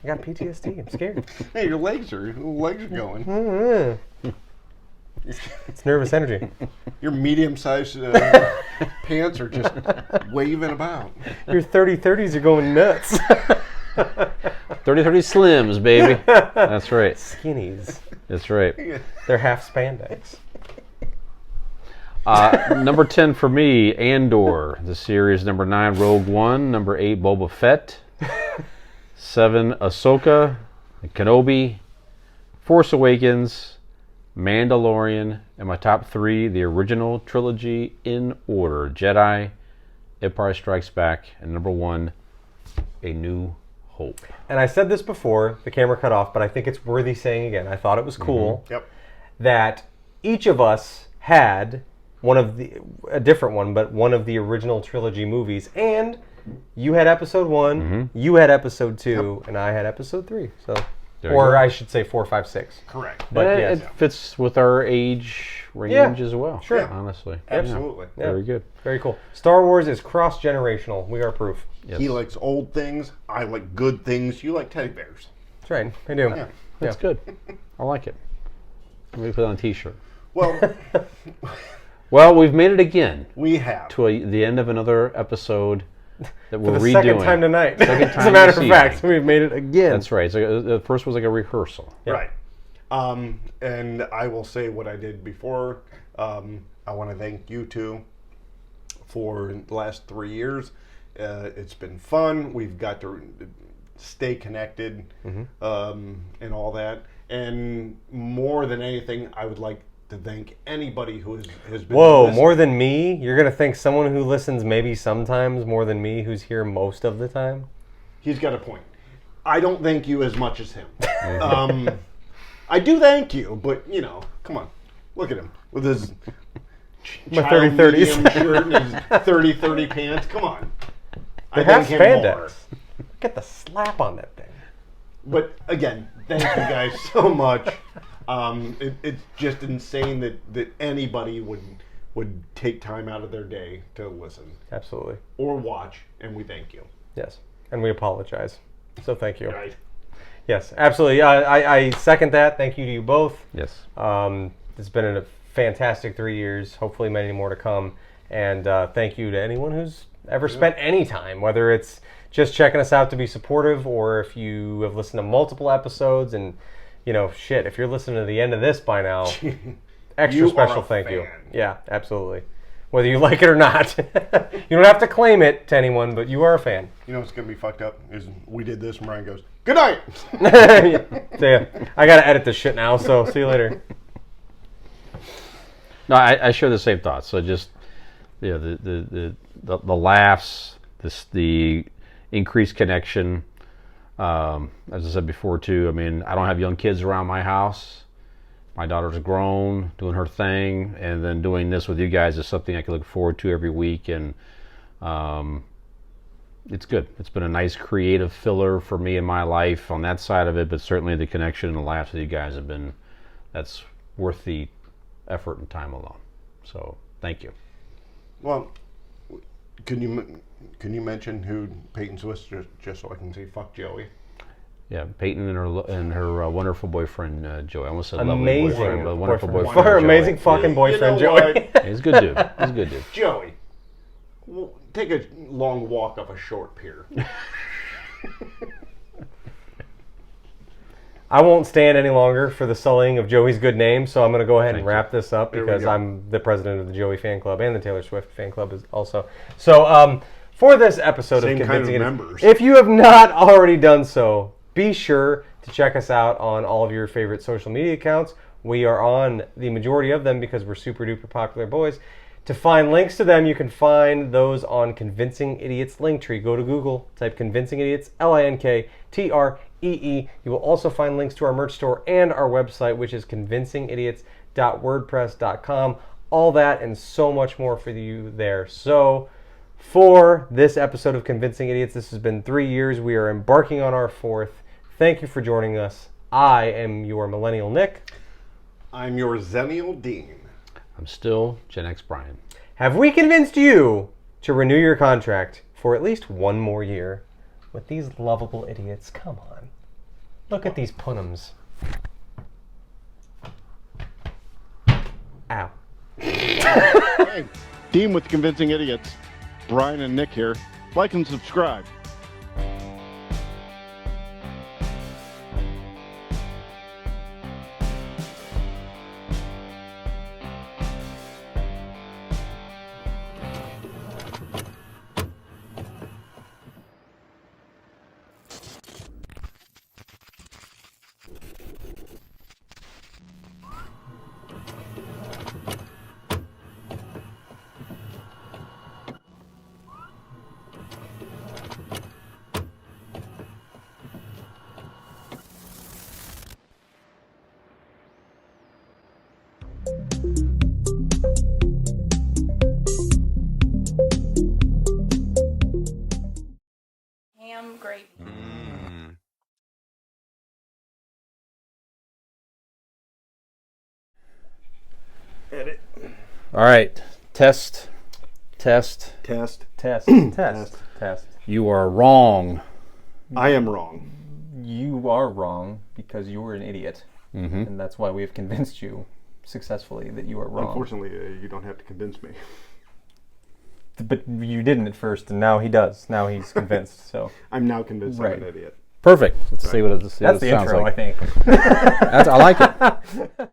I got PTSD. I'm scared. Hey, your legs are going. It's nervous energy. Your medium-sized pants are just waving about. Your 30-30s are going nuts. 30-30 Slims, baby. That's right. Skinnies. That's right. They're half spandex. Number 10 for me, Andor. The series. Number 9, Rogue One. Number 8, Boba Fett. 7, Ahsoka. Kenobi. Force Awakens. Mandalorian. And my top 3, the original trilogy in order. Jedi, Empire Strikes Back, and number 1, A New Hope. And I said this before, the camera cut off, but I think it's worthy saying again. I thought it was cool Yep. that each of us had a different one, but one of the original trilogy movies. And you had episode 1, you had episode 2, and I had episode 3. So, There you or go. I should say 4, 5, 6. Correct. But And yes. it fits with our age range Yeah, as well. sure. Honestly. Absolutely. Yeah. Very good. Very cool. Star Wars is cross-generational. We are proof. Yes. He likes old things. I like good things. You like teddy bears. That's right. I do. Yeah. That's good. I like it. Let me put it on a t-shirt. Well, Well, we've made it again we have. to the end of another episode that we're For the redoing. second time tonight. Second As time a matter this of fact, evening. we've made it again. That's right. So the first was like a rehearsal. Right. And I will say what I did before. I want to thank you two for the last 3 years. It's been fun. We've got to stay connected and all that. And more than anything, I would like to thank anybody who has been Whoa, listening. more than me? You're going to think someone who listens maybe sometimes more than me who's here most of the time? He's got a point. I don't thank you as much as him. I do thank you, but, come on. Look at him with his My child 30-30s. medium shirt and his 30-30 pants. Come on. They I have thank him more. spandex. Look at the slap on that thing. But again, thank you guys so much. It's just insane that anybody would take time out of their day to listen Absolutely. or watch, and we thank you. Yes. And we apologize. So thank you. Right. Yes, absolutely. I second that. Thank you to you both. Yes. It's been a fantastic 3 years. Hopefully many more to come. And thank you to anyone who's ever spent any time, whether it's just checking us out to be supportive or if you have listened to multiple episodes and, if you're listening to the end of this by now, extra You special are a thank you. fan. Yeah, absolutely. Whether you like it or not. You don't have to claim it to anyone, but you are a fan. You know what's going to be fucked up is we did this and Brian goes, good night. So, yeah, I got to edit this shit now, so see you later. No, I share the same thoughts. So just the laughs, the increased connection, As I said before, too, I mean, I don't have young kids around my house. My daughter's grown, doing her thing, and then doing this with you guys is something I can look forward to every week, and it's good. It's been a nice creative filler for me in my life on that side of it, but certainly the connection and the laughs with you guys have been, that's worth the effort and time alone. So, thank you. Well, can you mention who Peyton Swiss, just so I can say fuck Joey? Yeah, Peyton and her wonderful boyfriend Joey. I almost said Amazing lovely boyfriend, but wonderful boyfriend. boyfriend. For Joey. amazing fucking boyfriend, You know Joey. what? He's a good dude. He's a good dude. Joey, take a long walk up a short pier. I won't stand any longer for the sullying of Joey's good name, so I'm going to go ahead and wrap this up because I'm the president of the Joey fan club and the Taylor Swift fan club is also. So for this episode Same of Convincing kind of Idiots, members. if you have not already done so, be sure to check us out on all of your favorite social media accounts. We are on the majority of them because we're super duper popular boys. To find links to them, you can find those on Convincing Idiots Linktree. Go to Google, type Convincing Idiots, LINKTREE. You will also find links to our merch store and our website, which is convincingidiots.wordpress.com. All that and so much more for you there. So, for this episode of Convincing Idiots, this has been 3 years. We are embarking on our 4th. Thank you for joining us. I am your Millennial Nick. I'm your Zennial Dean. I'm still Gen X Brian. Have we convinced you to renew your contract for at least one more year with these lovable idiots? Come on. Look at these punums. Ow. Hey, Dean with Convincing Idiots. Brian and Nick here. Like and subscribe. Ham gravy. Edit. All right. Test. Test. Test. You are wrong. I am wrong. You are wrong because you were an idiot. Mm-hmm. And that's why we have convinced you successfully that you are wrong. Unfortunately, you don't have to convince me. But you didn't at first, and now he does. Now he's convinced. So I'm now convinced Right. I'm an idiot. Perfect. Let's see what it, let's see that's what it the sounds intro, like. I think. I like it.